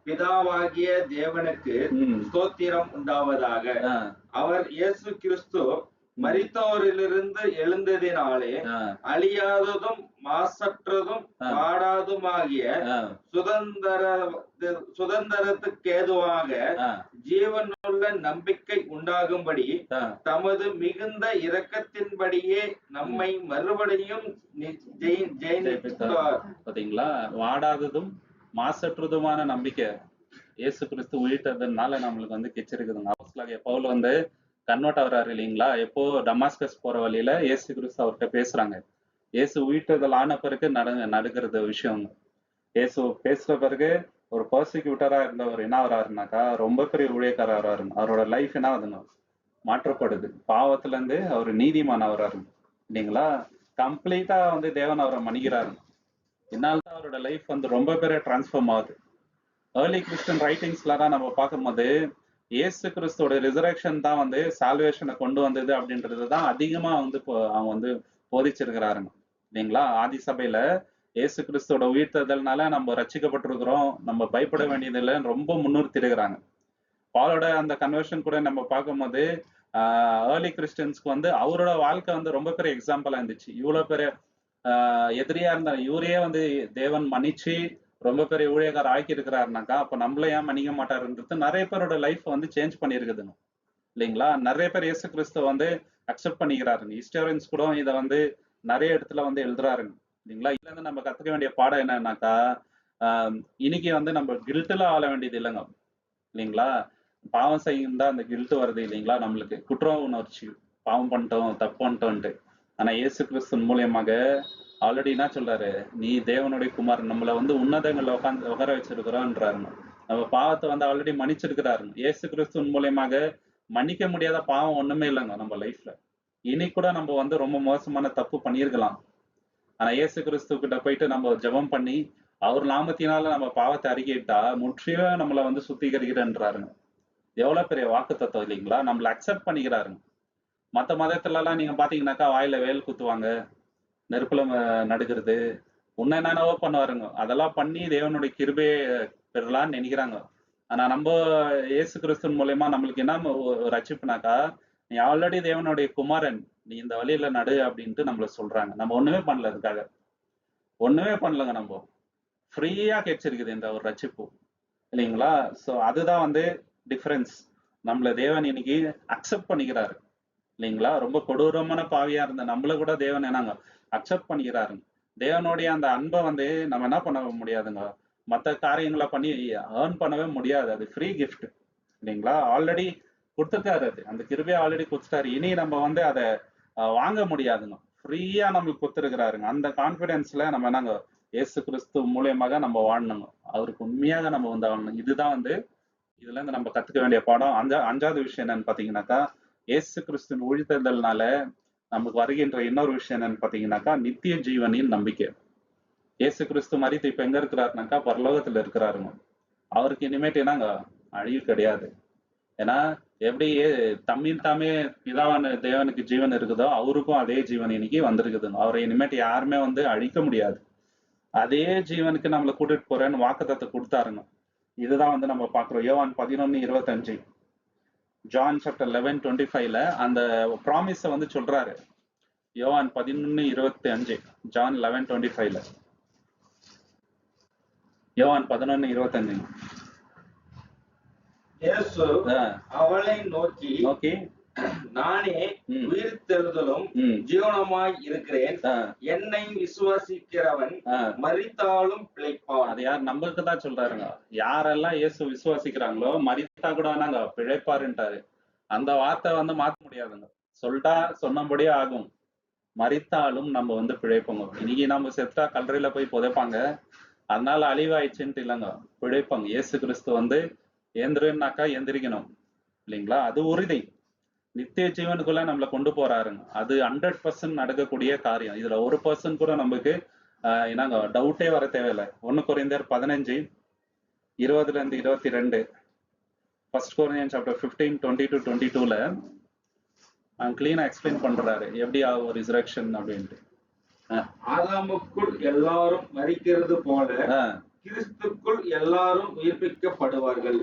பிதாவாகிய தேவனுக்கு ஸ்தோத்திரம் உண்டாவதாக. அவர் இயேசு கிறிஸ்து மரித்தோரிலிருந்து எழுந்ததினாலே அழியாததும் மாசற்றதும் வாடாதுமாகிய சுதந்திரத்துக்கேதுவாக ஜீவனுள்ள நம்பிக்கை உண்டாகும்படி தமது மிகுந்த இரக்கத்தின்படியே நம்மை மறுபடியும் ஜெயித்தார். பாத்தீங்களா? வாடாததும் மாசற்றதுமான நம்பிக்கை இயேசு கிறிஸ்து உயிர்த்ததுனால நம்மளுக்கு வந்து கிடைச்சிருக்குதுங்க. அப்போஸ்தலனாகிய பவுல் வந்து கன்வெர்ட் ஆகுறாரு. இல்லைங்களா? எப்போ டமாஸ்கஸ் போற வழியில இயேசு கிறிஸ்து அவர்கிட்ட பேசுறாங்க. இயேசு உயிர்த்ததல் ஆன பிறகு நடக்கிறது விஷயம். இயேசு பேசுற பிறகு ஒரு பர்சிக்யூட்டரா இருந்தவர் என்ன ஆகுறாருனாக்கா, ரொம்ப பெரிய ஊழியக்காரர் ஆகுறாரு. அவரோட லைஃப் என்ன ஆகுதுங்க? மாற்றப்படுது. பாவத்துல இருந்து அவர் நீதிமான் ஆகுறாரு. இல்லைங்களா? கம்ப்ளீட்டா வந்து தேவன் அவரை மன்னிக்கிறாரு. இதனால்தான் அவரோட லைஃப் வந்து ரொம்ப பெரிய டிரான்ஸ்ஃபார்ம் ஆகுது. ஏர்லி கிறிஸ்டியன் ரைட்டிங்ஸ்ல தான் நம்ம பார்க்கும்போது இயேசு கிறிஸ்துவோட ரிசரக்ஷன் தான் வந்து சால்வேஷனை கொண்டு வந்தது அப்படின்றது தான் அதிகமா வந்து அவங்க வந்து போதிச்சிருக்கிறாருங்க. இல்லைங்களா? ஆதி சபையில இயேசு கிறிஸ்துவோட உயிர்த்ததல்னால நம்ம ரட்சிக்கப்பட்டிருக்கிறோம், நம்ம பயப்பட வேண்டியதில்லைன்னு ரொம்ப முன்னிறுத்திருக்கிறாங்க. பாலோட அந்த கன்வர்ஷன் கூட நம்ம பார்க்கும்போது ஏர்லி கிறிஸ்டியன்ஸ்க்கு வந்து அவரோட வாழ்க்கை வந்து ரொம்ப பெரிய எக்ஸாம்பிளா இருந்துச்சு. இவ்வளவு பெரிய எதிரியா இருந்த இவரையே வந்து தேவன் மன்னிச்சு ரொம்ப பெரிய ஊழியக்கார ஆக்கி இருக்கிறாருனாக்கா, அப்ப நம்மள ஏன் மன்னிக்க மாட்டாருன்றது நிறைய பேரோட லைஃப் வந்து சேஞ்ச் பண்ணியிருக்குதுங்க. இல்லைங்களா? நிறைய பேர் இயேசு கிறிஸ்துவ வந்து அக்செப்ட் பண்ணிக்கிறாருங்க. ஹிஸ்டோரியன்ஸ் கூட இதை வந்து நிறைய இடத்துல வந்து எழுதுறாருங்க. இல்லைங்களா? இதுல இருந்து நம்ம கத்துக்க வேண்டிய பாடம் என்னன்னாக்கா, இன்னைக்கு வந்து நம்ம கில்ட்டுல ஆள வேண்டியது இல்லைங்க. இல்லைங்களா? பாவம் செய்யுந்தா அந்த கில்ட் வருது இல்லைங்களா, நம்மளுக்கு குற்ற உணர்ச்சி, பாவம் பண்ணிட்டோம், தப்பு பண்ணிட்டோம்ட்டு. ஆனா இயேசு கிறிஸ்துவின் மூலியமாக ஆல்ரெடி என்ன சொல்றாரு, நீ தேவனுடைய குமாரன், நம்மள வந்து உன்னதங்கள்ல உட்கார வச்சிருக்கிறோன்றாருங்க. நம்ம பாவத்தை வந்து ஆல்ரெடி மன்னிச்சிருக்கிறாருங்க. இயேசு கிறிஸ்துவின் மூலியமாக மன்னிக்க முடியாத பாவம் ஒண்ணுமே இல்லைங்க நம்ம லைஃப்ல. இனி கூட நம்ம வந்து ரொம்ப மோசமான தப்பு பண்ணியிருக்கலாம். ஆனா இயேசு கிறிஸ்து கிட்ட போயிட்டு நம்ம ஜெபம் பண்ணி அவர் நாமத்தினால நம்ம பாவத்தை அறிக்கையிட்டா முற்றிலும் நம்மளை வந்து சுத்திகரிக்கிறன்றாருங்க. எவ்வளவு பெரிய வாக்கு தத்துவம் இல்லைங்களா, நம்மள அக்செப்ட் பண்ணிக்கிறாருங்க. மத்த மதத்துல எல்லாம் நீங்க பாத்தீங்கன்னாக்கா வாயில வேல் குத்துவாங்க, நெருப்புல நடுக்கிறது, உன்ன என்னென்னவோ பண்ணுவாருங்க. அதெல்லாம் பண்ணி தேவனுடைய கிருபையை பெறலான்னு நினைக்கிறாங்க. ஆனா நம்ம இயேசு கிறிஸ்துவின் மூலியமா நம்மளுக்கு என்ன ரட்சிப்புனாக்கா, நீ ஆல்ரெடி தேவனுடைய குமாரன், நீ இந்த வழியில நடு அப்படின்ட்டு நம்மள சொல்றாங்க. நம்ம ஒண்ணுமே பண்ணல, அதுக்காக ஒண்ணுமே பண்ணலங்க. நம்ம ஃப்ரீயா கிடைச்சிருக்குது இந்த ஒரு ரட்சிப்பு இல்லைங்களா. சோ அதுதான் வந்து டிஃபரன்ஸ். நம்மள தேவன் இன்னைக்கு அக்செப்ட் பண்ணிக்கிறாரு இல்லைங்களா. ரொம்ப கொடூரமான பாவியா இருந்த நம்மள கூட தேவன் என்னங்க அக்செப்ட் பண்ணிக்கிறாருங்க. தேவனுடைய அந்த அன்பை வந்து நம்ம என்ன பண்ண முடியாதுங்க, மற்ற காரியங்களை பண்ணி ஏர்ன் பண்ணவே முடியாது. அது ஃப்ரீ கிஃப்ட் இல்லைங்களா. ஆல்ரெடி கொடுத்துட்டாரு, அது அந்த கிருபையை ஆல்ரெடி கொடுத்துட்டாரு. இனி நம்ம வந்து அதை வாங்க முடியாதுங்க, ஃப்ரீயா நம்மளுக்கு கொடுத்துருக்கிறாருங்க. அந்த கான்பிடன்ஸ்ல நம்ம என்னங்க இயேசு கிறிஸ்து மூலியமாக நம்ம வாழணுங்க. அவருக்கு உண்மையாக நம்ம வந்து வாழணும். இதுதான் வந்து இதுல இருந்து நம்ம கத்துக்க வேண்டிய பாடம். அஞ்சாவது விஷயம் என்னன்னு பாத்தீங்கன்னாக்கா, இயேசு கிறிஸ்துவின் உயிர்த்தெழுதல்னால நமக்கு வருகின்ற இன்னொரு விஷயம் என்னன்னு பாத்தீங்கன்னாக்கா, நித்திய ஜீவனின் நம்பிக்கை. இயேசு கிறிஸ்து மரித்து இப்ப எங்க இருக்கிறாருனாக்கா பரலோகத்துல இருக்கிறாருங்க. அவருக்கு இனிமேட்டு என்னங்க அழிவு கிடையாது. ஏன்னா எப்படி தம்மின் தாமே பிதாவான தேவனுக்கு ஜீவன் இருக்குதோ அவருக்கும் அதே ஜீவன் இன்னைக்கு வந்திருக்குதுங்க. அவரை இனிமேட்டு யாருமே வந்து அழிக்க முடியாது. அதே ஜீவனுக்கு நம்மளை கூட்டிட்டு போறேன்னு வாக்குத்தத்தை கொடுத்தாருங்க. இதுதான் வந்து நம்ம பாக்குறோம். யோவான் 11:25, ஜான் சாப்டர் 11:25ல அந்த ப்ராமிஸ வந்து சொல்றாரு. யோவான் 11:25, ஜான் 11:25ல, யோவான் 11:25. இயேசு அவளை நோக்கி நானே உயிர்த்தெழுதலும் ஜீவனமாய் இருக்கிறேன், என்னை விசுவாசிக்கிறவன் மரித்தாலும் பிழைப்பான். அது யார் நம்மளுக்கு தான் சொல்றாருங்க. யாரெல்லாம் இயேசு விசுவாசிக்கிறாங்களோ மரித்தா கூட நாங்க பிழைப்பாருன்ட்டாரு. அந்த வார்த்தை வந்து மாத்த முடியாதுங்க. சொல்லிட்டா சொன்னபடியே ஆகும். மரித்தாலும் நம்ம வந்து பிழைப்போங்க. இன்னைக்கு நம்ம செத்தா கல்லறையில போய் புதைப்பாங்க, அதனால அழிவாயிடுச்சுன்ட்டு இல்லைங்க, பிழைப்பாங்க. இயேசு கிறிஸ்து வந்து எந்திரனாக்கா எந்திரிக்கணும் இல்லைங்களா. அது உறுதி. நித்திய ஜீவனுக்குள்ள நம்மளை கொண்டு போறாருங்க. அது 100% நடக்கக்கூடிய காரியம். இதுல 1% கூட நமக்கு என்னங்க டவுட்டே வர தேவையில்லை. 1 கொரிந்தியர் 15:20-22, 1 Corinthians chapter 15:20-22ல கிளீனா எக்ஸ்பிளைன் பண்றாரு எப்படி ஒரு ரிசரக்ஷன் அப்படின்ட்டு. ஆதாமுக்குள் எல்லாரும் மரிக்கிறது போல கிறிஸ்துக்குள் எல்லாரும் உயிர்ப்பிக்கப்படுவார்கள்.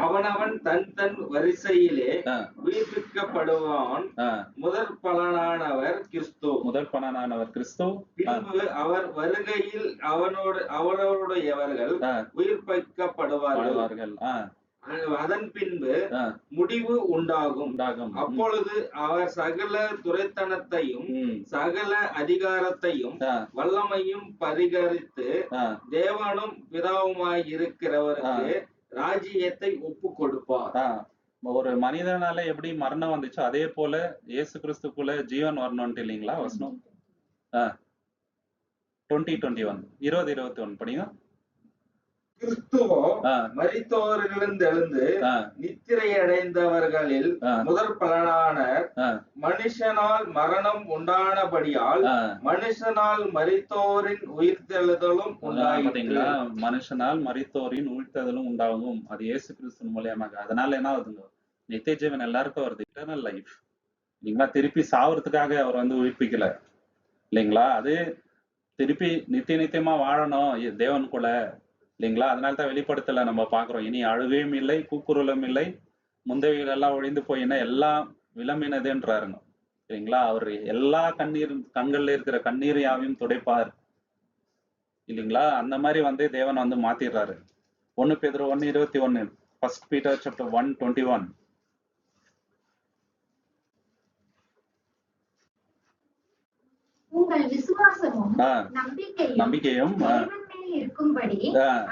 அவனவன் தன் தன் வரிசையிலே உயிர்ப்பிக்கப்படுவான். முதற் பலனானவர் கிறிஸ்து. பின்பு அவர் வருகையில் அவருடையவர்கள் உயிர்ப்பிக்கப்படுவார்கள். அதன் பின்பு முடிவு உண்டாகும். அப்பொழுது அவர் சகல துரைத்தனத்தையும் சகல அதிகாரத்தையும் வல்லமையும் பரிகரித்து தேவனும் பிதாவுமாய் இருக்கிறவருக்கு ராஜ்யத்தை ஒப்பு கொடுப்பார். ஒரு மனிதனால எப்படி மரணம் வந்துச்சோ அதே போல இயேசு கிறிஸ்துக்குள்ள ஜீவன் வரணும்ட்டு இல்லைங்களா வசனம். 20:21, 20:21 படிங்க. கிறிஸ்துவோ மரித்தோரிலிருந்து நித்திரையடைந்தவர்களில் முதற் பலனான மனுஷனால் மரணம் உண்டானபடியால் மனுஷனால் மரித்தோரின் உயிர்த்தெழுதலும் உண்டாயிற்று. மனுஷனால் மரித்தோரின் உயிர்த்தெழுதலும் உண்டாகும். அது இயேசு கிறிஸ்து மூலியமாக. அதனால என்ன ஆகுதுங்க, நித்திய ஜீவன் எல்லாருக்கும் வருது. இட்டர்னல் லைஃப் இல்லைங்களா. திருப்பி சாவறதுக்காக அவர் வந்து உயிர்ப்பிக்கல இல்லைங்களா. அது திருப்பி நித்தியமா வாழணும் தேவனுக்குள்ள இல்லைங்களா. அதனால்தான் வெளிப்படுத்தல நம்ம பாக்குறோம். இனி அழுகையும் இல்லை, கூக்குரலும் இல்லை, முந்தைய எல்லாம் ஒழிந்து போயினா எல்லாம் விளம்பினதுன்றாருங்க இல்லைங்களா. அவர் எல்லா கண்கள்ல இருக்கிற கண்ணீர் யாவையும் துடைப்பார் இல்லைங்களா. அந்த மாதிரி வந்து தேவன் வந்து மாத்திடுறாரு. 1 பேதுரு 1:21, 1 Peter chapter 1:21. உங்கள் விசுவாசமும் நம்பிக்கையும் இருக்கும்படி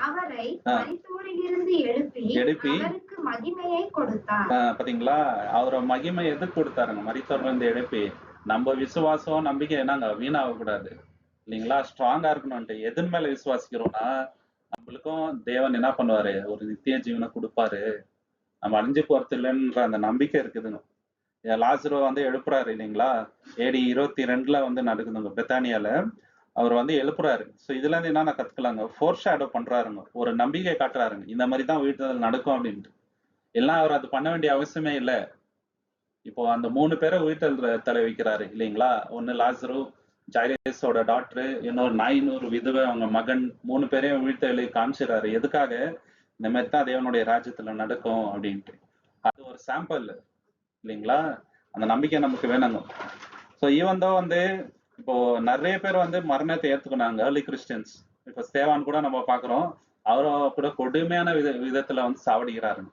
அவரை மரித்தோரிலிருந்து எழுப்பி அவருக்கு மகிமையை கொடுத்தார். பாத்தீங்களா, அவர மகிமை எதுக்கு கொடுத்தாருங்க? மரித்தோர்ல இருந்து எழுப்பி நம்ம விசுவாசம் நம்பிக்கை என்னங்க வீணாக கூடாது இல்லைங்களா? ஸ்ட்ராங்கா இருக்கணும்ட்டு எதன் மேல விசுவாசிக்கிறோம்னா, நம்மளுக்கும் தேவன் என்ன பண்ணுவாரு? ஒரு நித்திய ஜீவனை கொடுப்பாரு, நம்ம அழிஞ்சு போறது இல்லைன்ற அந்த நம்பிக்கை இருக்குதுங்க. லாசரு வந்து எழுப்புறாரு இல்லைங்களா? AD 22 வந்து நடக்குதுங்க பெத்தானியால. அவர் வந்து எழுப்புறாரு. சோ இதுல இருந்து என்ன கத்துக்கலாங்க? ஃபோர் ஷேடோ பண்றாருங்க, ஒரு நம்பிக்கை காட்டுறாருங்க, இந்த மாதிரி தான் உயிர்த்தெழுதல் நடக்கும் அப்படின்ட்டு. எல்லாம் அவர் அது பண்ண வேண்டிய அவசியமே இல்லை. இப்போ அந்த 3 பேரை உயிர்த்தெழுதலை வைக்கிறாரு இல்லைங்களா? ஒன்னு லாசரு, ஜைரஸோட டாக்டர், இன்னொரு 400 விதவை அவங்க மகன், 3 பேரையும் உயிர்த்தெழி காமிச்சிடறாரு. எதுக்காக? இந்த மாதிரி தான் தேவனுடைய ராஜ்யத்துல நடக்கும் அப்படின்ட்டு. அது ஒரு சாம்பிள் இல்லைங்களா? அந்த நம்பிக்கை நமக்கு வேணுங்க. ஸோ ஈவன் தான் வந்து இப்போ நிறைய பேர் வந்து மரணத்தை ஏத்துக்கினாங்க, ஏர்லி கிறிஸ்டியன்ஸ். இப்போ ஸ்தேவான் கூட நம்ம பாக்குறோம், அவரும் கூட கொடுமையான விதத்துல வந்து சாவடிக்கிறாருங்க.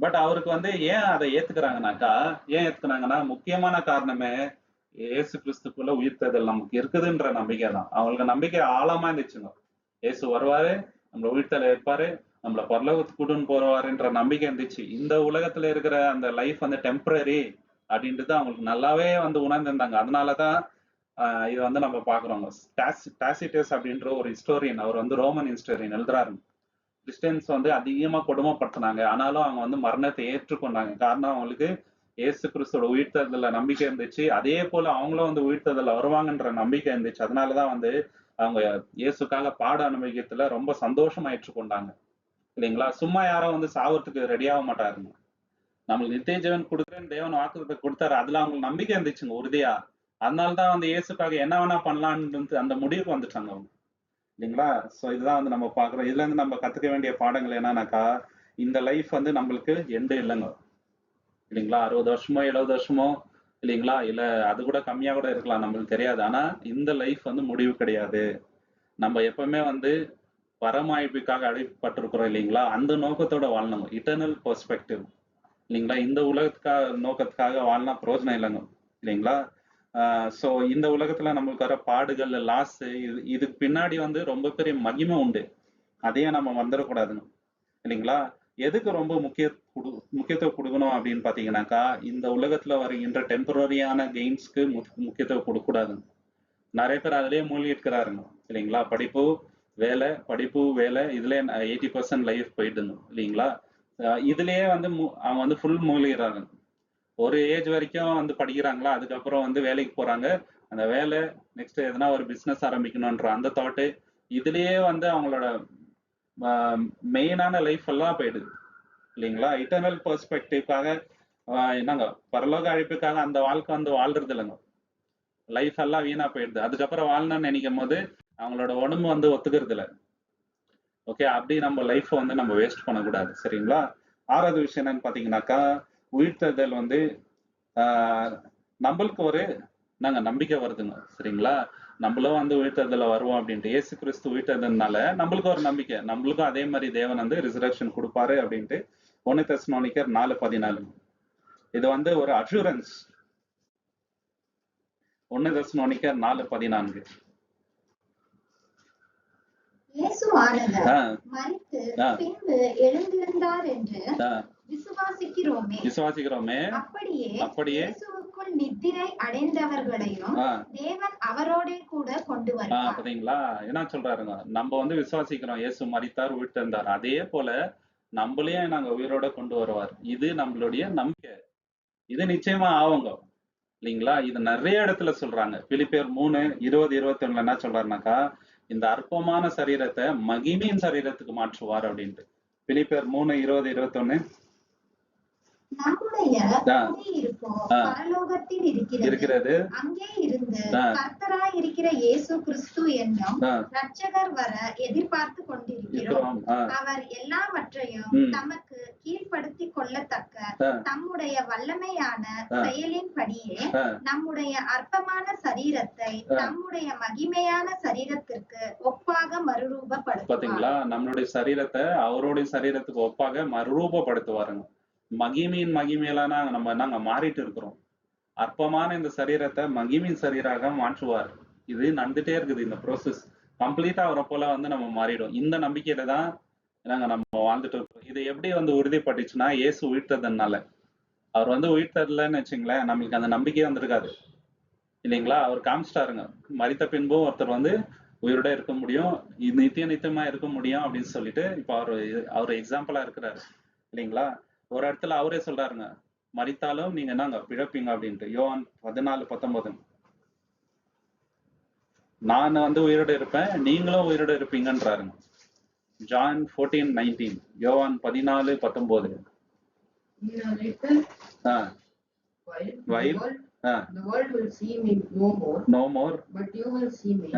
பட் அவருக்கு வந்து ஏன் அதை ஏத்துக்கிறாங்கனாக்கா, ஏன் ஏத்துக்கிறாங்கன்னா முக்கியமான காரணமே இயேசு கிறிஸ்துக்குள்ள உயிர்த்தெழுதல் நமக்கு இருக்குதுன்ற நம்பிக்கை தான். அவங்களுக்கு நம்பிக்கை ஆழமா இருந்துச்சுங்க. இயேசு வருவாரு, நம்மள உயிர்த்தெழ வைப்பாரு, நம்மள பரலோகத்துக்கு கூட்டின்னு போவாருன்ற நம்பிக்கை இருந்துச்சு. இந்த உலகத்துல இருக்கிற அந்த லைஃப் வந்து டெம்பரரி அப்படின்றது அவங்களுக்கு நல்லாவே வந்து உணர்ந்திருந்தாங்க. அதனாலதான் இது வந்து நம்ம பாக்குறோங்க. டாசிட்டஸ் அப்படின்ற ஒரு ஹிஸ்டோரியன், அவர் வந்து ரோமன் ஹிஸ்டோரியன் எழுதுறாரு, கிறிஸ்டியன்ஸ் வந்து அதிகமா கொடுமைப்படுத்தினாங்க, ஆனாலும் அவங்க வந்து மரணத்தை ஏற்றுக்கொண்டாங்க. காரணம் அவங்களுக்கு இயேசு கிறிஸ்துவோட உயிர்த்தெழுதல்ல நம்பிக்கை இருந்துச்சு. அதே போல அவங்களும் வந்து உயிர்த்தெழுதல்ல வருவாங்கன்ற நம்பிக்கை இருந்துச்சு. அதனாலதான் வந்து அவங்க இயேசுக்காக பாட அனுபவிக்கிறதுல ரொம்ப சந்தோஷமா ஏற்றுக்கொண்டாங்க இல்லைங்களா? சும்மா யாரும் வந்து சாவறதுக்கு ரெடியாக மாட்டாருங்க. நம்மளுக்கு நித்திய ஜீவன் கொடுக்குறேன்னு தேவன் வாக்குறுதி கொடுத்தாரு, அதுல அவங்களுக்கு நம்பிக்கை இருந்துச்சுங்க உறுதியா. அதனாலதான் வந்து இயேசுக்காக என்ன வேணா பண்ணலான்னு அந்த முடிவுக்கு வந்துட்டாங்க அவங்க இல்லைங்களா? சோ இதுதான் வந்து நம்ம பாக்குறோம். இதுல இருந்து நம்ம கத்துக்க வேண்டிய பாடங்கள் என்னன்னாக்கா, இந்த லைஃப் வந்து நம்மளுக்கு எண்டு இல்லைங்க இல்லைங்களா? 60 வருஷமோ 70 வருஷமோ இல்லைங்களா? இல்ல அது கூட கம்மியா கூட இருக்கலாம், நம்மளுக்கு தெரியாது. ஆனா இந்த லைஃப் வந்து முடிவு கிடையாது. நம்ம எப்பவுமே வந்து பரமாய்வுக்காக அழைக்கப்பட்டிருக்கிறோம் இல்லைங்களா? அந்த நோக்கத்தோட வாழணும், இட்டர்னல் பெர்ஸ்பெக்டிவ் இல்லைங்களா? இந்த உலகத்துக்காக நோக்கத்துக்காக வாழ்னா பிரயோஜனம் இல்லைங்க இல்லைங்களா? சோ இந்த உலகத்துல நம்மளுக்கு வர பாடுகள், லாஸ், இதுக்கு பின்னாடி வந்து ரொம்ப பெரிய மகிமை உண்டு, அதையே நம்ம வந்துடக்கூடாதுங்க இல்லைங்களா? எதுக்கு ரொம்ப முக்கியத்துவம் கொடுக்கணும் அப்படின்னு பாத்தீங்கன்னாக்கா, இந்த உலகத்துல வருகின்ற டெம்பரரியான கெயின்ஸ்க்கு முக்கியத்துவம் கொடுக்க கூடாதுங்க. நிறைய பேர் அதுலயே மூழ்கி இருக்கிறாருங்க இல்லைங்களா? படிப்பு வேலை இதுல 80% லைஃப் போயிடுங்க இல்லைங்களா? இதுலயே வந்து அவங்க வந்து ஃபுல் மூழ்கிறாங்க. ஒரு ஏஜ் வரைக்கும் வந்து படிக்கிறாங்களா, அதுக்கப்புறம் வந்து வேலைக்கு போறாங்க, அந்த வேலை நெக்ஸ்ட் எதனா ஒரு பிசினஸ் ஆரம்பிக்கணும்ன்ற அந்த தாட்டு, இதுலயே வந்து அவங்களோட மெயினான லைஃப் எல்லாம் போயிடுது இல்லைங்களா? இட்டர்னல் பெர்ஸ்பெக்டிவ்காக என்னங்க பரலோக அழைப்புக்காக அந்த வாழ்க்கை வந்து வாழ்றது இல்லைங்க. லைஃப் எல்லாம் வீணா போயிடுது. அதுக்கப்புறம் வாழணும்னு நினைக்கும் போது அவங்களோட உடம்பு வந்து ஒத்துக்கிறது இல்லை. ஓகே, அப்படி நம்ம லைஃப் வந்து நம்ம வேஸ்ட் பண்ணக்கூடாது சரிங்களா? 6வது விஷயம் என்னன்னு பாத்தீங்கன்னாக்கா, உயிர்த்தெழுதல் வந்து நம்மளுக்கு ஒரு நம்பிக்கை வருதுங்க சரிங்களா? நம்மளும் வந்து உயிர்த்தெழுதல்ல வருவோம் அப்படின்ட்டு. இயேசு கிறிஸ்து உயிர்த்தெழுதல்னால நம்மளுக்கு ஒரு நம்பிக்கை, நம்மளுக்கும் அதே மாதிரி தேவன் வந்து ரிசரக்ஷன் கொடுப்பாரு அப்படின்ட்டு 1 தெசலோனிக்கர் 4:14. இது வந்து ஒரு அஷூரன்ஸ். 1 தெசலோனிக்கர் 4:14. இயேசுவானவர் மரித்து பின்பு எழுந்திருந்தார் என்று விசுவாசிக்கிறோமே. அப்படியே இயேசுவுக்குள் நித்திரை அடைந்தவர்களையும் தேவன் அவரோட கூட கொண்டு வருவார். பாத்தீங்களா என்ன சொல்றாருங்க? நம்ம வந்து விசுவாசிக்கிறோம், இயேசு மரித்தார் உயிர்த்தெழுந்தார், அதே போல நம்மளையும் நாங்க உயிரோட கொண்டு வருவார். இது நம்மளுடைய நம்பிக்கை, இது நிச்சயமா ஆவுங்க இல்லைங்களா? இது நிறைய இடத்துல சொல்றாங்க. பிலிப்பியர் 3:20-21 என்ன சொல்றாருனாக்கா, இந்த அற்பமான சரீரத்தை மகிமையின் சரீரத்துக்கு மாற்றுவார் அப்படின்ட்டு. பிலிப்பியர் 3:20-21. நம்முடைய குடியிருப்போ பரலோகத்தில் இருக்கிறது. அங்கே இருந்து கர்த்தராய் இருக்கிற இயேசு கிறிஸ்து என்னும் இரட்சகர் வர எதிர்பார்த்து கொண்டிருக்கிறோம். அவர் எல்லாவற்றையும் தமக்கு கீழ்ப்படுத்திக் கொள்ளத்தக்க தம்முடைய வல்லமையான செயலின்படியே நம்முடைய அற்பமான சரீரத்தை தம்முடைய மகிமையான சரீரத்திற்கு ஒப்பாக மறுரூபப்படுத்துவார். பாத்தீங்களா? நம்மளுடைய சரீரத்தை அவருடைய சரீரத்துக்கு ஒப்பாக மறுரூபப்படுத்துவாருங்க. மகிமையின் மகிமையிலான நம்ம நாங்க மாறிட்டு இருக்கிறோம். அற்பமான இந்த சரீரத்தை மகிமையின் சரீராக மாற்றுவார். இது நடந்துட்டே இருக்குது, இந்த ப்ரோசஸ் கம்ப்ளீட்டா அவரை போல வந்து நம்ம மாறிடும். இந்த நம்பிக்கையில தான் நாங்க நம்ம வாழ்ந்துட்டு இருக்கோம். இது எப்படி வந்து உறுதிப்பட்டுச்சுன்னா இயேசு உயிர்த்ததுனால. அவர் வந்து உயிர்த்தரலன்னு வச்சுங்களேன், நம்மளுக்கு அந்த நம்பிக்கையே வந்திருக்காது இல்லைங்களா? அவர் காமிச்சிட்டாருங்க, மரித்த பின்பும் ஒருத்தர் வந்து உயிரோட இருக்க முடியும், நித்தியமா இருக்க முடியும் அப்படின்னு சொல்லிட்டு இப்ப அவர் எக்ஸாம்பிளா இருக்கிறாரு இல்லைங்களா? ஒரு இடத்துல அவரே சொல்றாருங்க, மரித்தாலும் நீங்க என்னங்க பிழைப்பீங்க அப்படின்ட்டு. யோவான் 14:19. நான் வந்து உயிரோட இருப்பேன், நீங்களும் உயிரோட இருப்பீங்கன்றாருங்க. ஜான் 14:19. யோவான் 14:19. In a little ah while, the world will see me no more, but you will see me.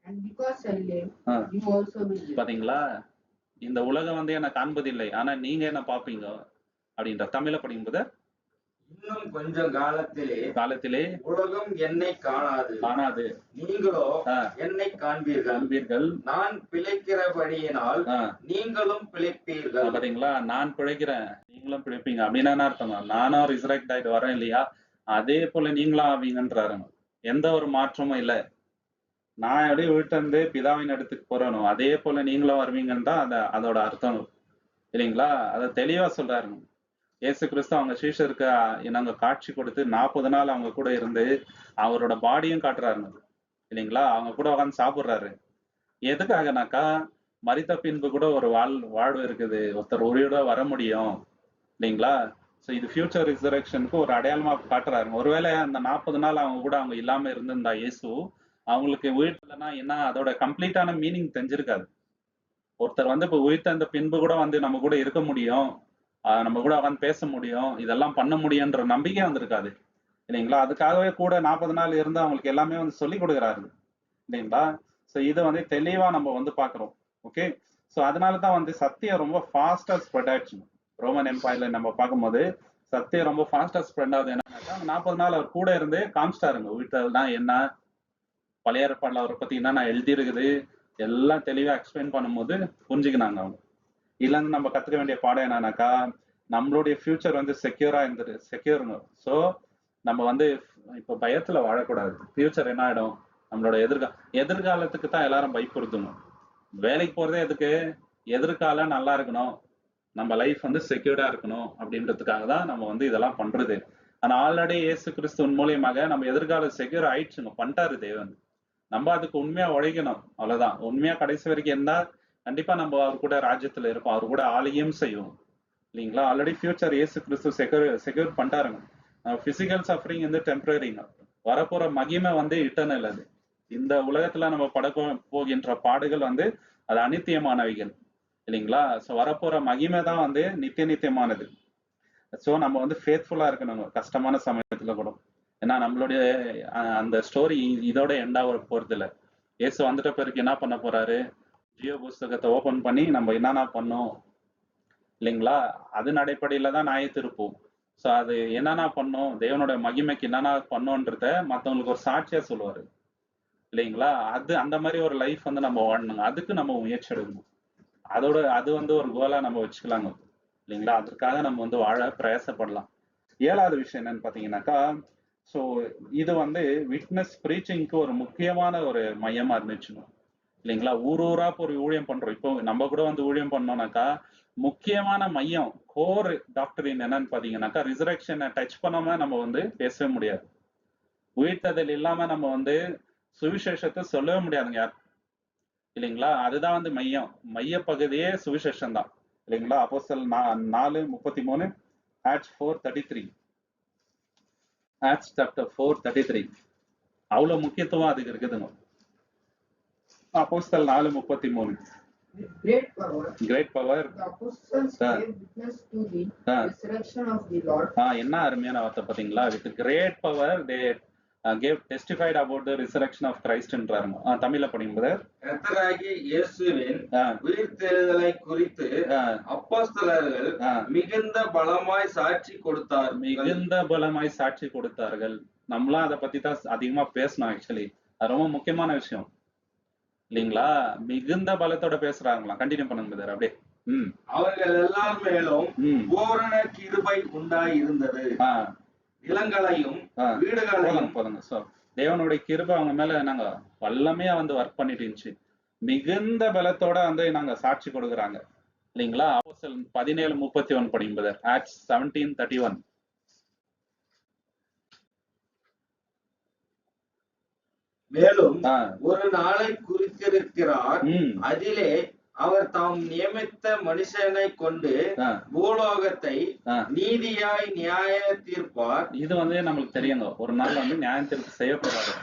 And because I live, you also will live. பாத்தீங்களா, இந்த உலகம் வந்து என்ன காண்பதில்லை, ஆனா நீங்க என்ன பாப்பீங்க அப்படின்ற. தமிழ்ல படிக்கும்போது, இன்னும் கொஞ்சம் காலத்திலே உலகம் என்னை காணாது, நீங்களோ என்னை காண்பீர்கள். நான் பிழைக்கிறபடியினால் நீங்களும் பிழைப்பீர்கள். பாத்தீங்களா, நான் பிழைக்கிறேன் நீங்களும் பிழைப்பீங்க அப்படின்னா என்ன அர்த்தம்? நானும் ரிசரக்ட் ஆயிட்டு வரேன் இல்லையா, அதே போல நீங்களும் ஆவீங்கன்றாருங்க. எந்த ஒரு மாற்றமும் இல்லை. நான் எப்படி உயிர்த்தெழுந்து பிதாவின் இடத்துக்கு போறேனோ அதே போல நீங்களும் வருவீங்கன்னு தான் அதோட அர்த்தம் இல்லைங்களா? அதை தெளிவா சொல்றாருங்க. இயேசு கிறிஸ்து அவங்க சீஷருக்கு நாங்க காட்சி கொடுத்து 40 நாள் அவங்க கூட இருந்து அவரோட பாடியும் காட்டுறாருங்க இல்லைங்களா? அவங்க கூட உட்காந்து சாப்பிடுறாரு. எதுக்காகனாக்கா, மரித்த பின்பு கூட ஒரு வாழ்வு இருக்குது, ஒருத்தர் உயிரோட வர முடியும் இல்லைங்களா? ஸோ இது ஃபியூச்சர் ரிசரக்ஷனுக்கு ஒரு அடையாளமா காட்டுறாருங்க. ஒருவேளை அந்த 40 நாள் அவங்க கூட அவங்க இல்லாம இருந்திருந்தா இயேசு, அவங்களுக்கு உயிர்த்தலைன்னா என்ன, அதோட கம்ப்ளீட்டான மீனிங் தெரிஞ்சிருக்காது. ஒருத்தர் வந்து இப்ப உயிர்த்த பின்பு கூட வந்து நம்ம கூட இருக்க முடியும், நம்ம கூட உட்காந்து பேச முடியும், இதெல்லாம் பண்ண முடியும்ன்ற நம்பிக்கை வந்திருக்காது இல்லைங்களா? அதுக்காகவே கூட 40 நாள் இருந்து அவங்களுக்கு எல்லாமே வந்து சொல்லி கொடுக்குறாரு இல்லைங்களா? ஸோ இதை வந்து தெளிவா நம்ம வந்து பாக்குறோம். ஓகே, ஸோ அதனாலதான் வந்து சத்தியம் ரொம்ப ஃபாஸ்டா ஸ்ப்ரெட் ஆயிடுச்சு. ரோமன் எம்பையர்ல நம்ம பார்க்கும்போது சத்தியம் ரொம்ப ஃபாஸ்டா ஸ்ப்ரெட் ஆகுது. என்னன்னாக்கா 40 நாள் அவர் கூட இருந்து காமிச்சிட்டாருங்க உயிர்த்தல்னா என்ன, பழைய ஏற்பாடுல அவரை பத்தி என்ன எழுதி இருக்குது எல்லாம் தெளிவா எக்ஸ்பிளைன் பண்ணும்போது புரிஞ்சுக்கினாங்க அவங்க. இதுல இருந்து நம்ம கத்துக்க வேண்டிய பாடம் என்னன்னாக்கா, நம்மளுடைய ஃபியூச்சர் வந்து செக்யூருங்க. ஸோ நம்ம வந்து இப்ப பயத்துல வாழக்கூடாது. ஃபியூச்சர் என்ன ஆயிடும், நம்மளோட எதிர்காலத்துக்கு தான் எல்லாரும் பயப்படுத்துங்க. வேலைக்கு போறதே எதுக்கு? எதிர்காலம் நல்லா இருக்கணும், நம்ம லைஃப் வந்து செக்யூர்டா இருக்கணும் அப்படின்றதுக்காக தான் நம்ம வந்து இதெல்லாம் பண்றது. ஆனா ஆல்ரெடி இயேசு கிறிஸ்துவின் மூலியமாக நம்ம எதிர்காலம் செக்யூர் ஆயிடுச்சுங்க, பண்ணிட்டாரு தேவன். நம்ம அதுக்கு உண்மையா உழைக்கணும், அவ்வளவுதான். உண்மையா கடைசி வரைக்கும் இருந்தா கண்டிப்பா நம்ம அவர் கூட ராஜ்யத்துல இருப்போம், அவர் கூட ஆலயம் செய்வோம் இல்லைங்களா? ஆல்ரெடி ஃபியூச்சர் இயேசு கிறிஸ்து செக்யூர் பண்ணிட்டாருங்க. பிசிக்கல் சஃபரிங் வந்து டெம்பரரிங்க, வரப்போற மகிமை வந்து இட்டர்னல். அது இந்த உலகத்துல நம்ம போகின்ற பாடுகள் வந்து அது அநித்தியமானவைகள் இல்லைங்களா? ஸோ வரப்போற மகிமை தான் வந்து நித்தியமானது. ஸோ நம்ம வந்து ஃபேத்ஃபுல்லா இருக்கணும் கஷ்டமான சமயத்துல கூட. ஏன்னா நம்மளுடைய அந்த ஸ்டோரி இதோட எண்டாக போறது இல்லை. இயேசு வந்துட்ட பிறகு என்ன பண்ண போறாரு, ஜீவ புஸ்தகத்தை ஓபன் பண்ணி நம்ம என்னென்ன பண்ணோம் இல்லைங்களா, அதன் அடிப்படையில தான் நியாயத்தீர்ப்போம். ஸோ அது என்னென்ன பண்ணோம், தேவனோட மகிமைக்கு என்னென்ன பண்ணோன்றத மற்றவங்களுக்கு ஒரு சாட்சியா சொல்லுவாரு இல்லைங்களா? அந்த மாதிரி ஒரு லைஃப் வந்து நம்ம வாழணுங்க. அதுக்கு நம்ம முயற்சி எடுக்கணும். அது வந்து ஒரு கோலா நம்ம வச்சுக்கலாங்க இல்லைங்களா? அதற்காக நம்ம வந்து வாழ பிரயாசப்படலாம். 7வது விஷயம் என்னன்னு பாத்தீங்கன்னாக்கா, ஸோ இது வந்து விட்னஸ் ப்ரீச்சிங்க்கு ஒரு முக்கியமான ஒரு மையமா இருந்துச்சுங்க இல்லைங்களா? ஊரா ஒரு ஊழியம் பண்றோம். இப்போ நம்ம கூட வந்து ஊழியம் பண்ணோம்னாக்கா முக்கியமான மையம், கோர் டாக்டரின் என்னன்னு பாத்தீங்கன்னாக்கா, ரிசரக்ஷனை டச் பண்ணாம நம்ம வந்து பேசவே முடியாது. உயிர்த்ததில் இல்லாம நம்ம வந்து சுவிசேஷத்தை சொல்லவே முடியாதுங்க யார் இல்லைங்களா? அதுதான் வந்து மைய பகுதியே சுவிசேஷம் தான் இல்லைங்களா? அப்போஸ்தலர் 4:33, Acts 4:33, Acts chapter 4:33. அவ்வளவு முக்கியத்துவம் அதுக்கு இருக்குதுங்க. அப்போஸ்தலர் 4:33. Great power. The apostles gave witness to the resurrection of the Lord. என்ன அருமையான வார்த்தை பாத்தீங்களா? With great power they gave testified about the resurrection of Christ என்றாருங்க. தமிழ்ல படிக்கும்போது, கர்த்தராகிய இயேசுவின் உயிர்த்தெழுதலை குறித்து அப்போஸ்தலர்கள் மிகுந்த பலமாய் சாட்சி கொடுத்தார்கள். நம்மளாம் அதை பத்தி தான் அதிகமா பேசணும். ஆக்சுவலி அது ரொம்ப முக்கியமான விஷயம் இல்லைங்களா? மிகுந்த பலத்தோட பேசுறாங்களாம். கண்டினியூ பண்ணுங்க அப்படியே. அவர்கள் எல்லார் மேலும் பூரண கிருபை உண்டாய் இருந்தது. நிலங்களையும் வீடுகளையும் போதுங்க. சோ தேவனுடைய கிருபை அவங்க மேல நாங்க வல்லமையா வந்து ஒர்க் பண்ணிட்டு இருந்துச்சு. மிகுந்த பலத்தோட வந்து நாங்க சாட்சி கொடுக்குறாங்க இல்லைங்களா? அப்போஸ்தலர் 17:31 படிங்க பிரதர். ஆக்ட்ஸ் 17:31. மேலும் ஒரு நாளை குறித்திருக்கிறார், அதிலே அவர் தாம் நியமித்த மனுஷனை கொண்டு பூலோகத்தை நீதியாய் நியாய தீர்ப்பார். இது நம்மளுக்கு தெரியுங்க, ஒரு நாள் நியாயம் தீர்ப்பு செய்யப்படுறாரு.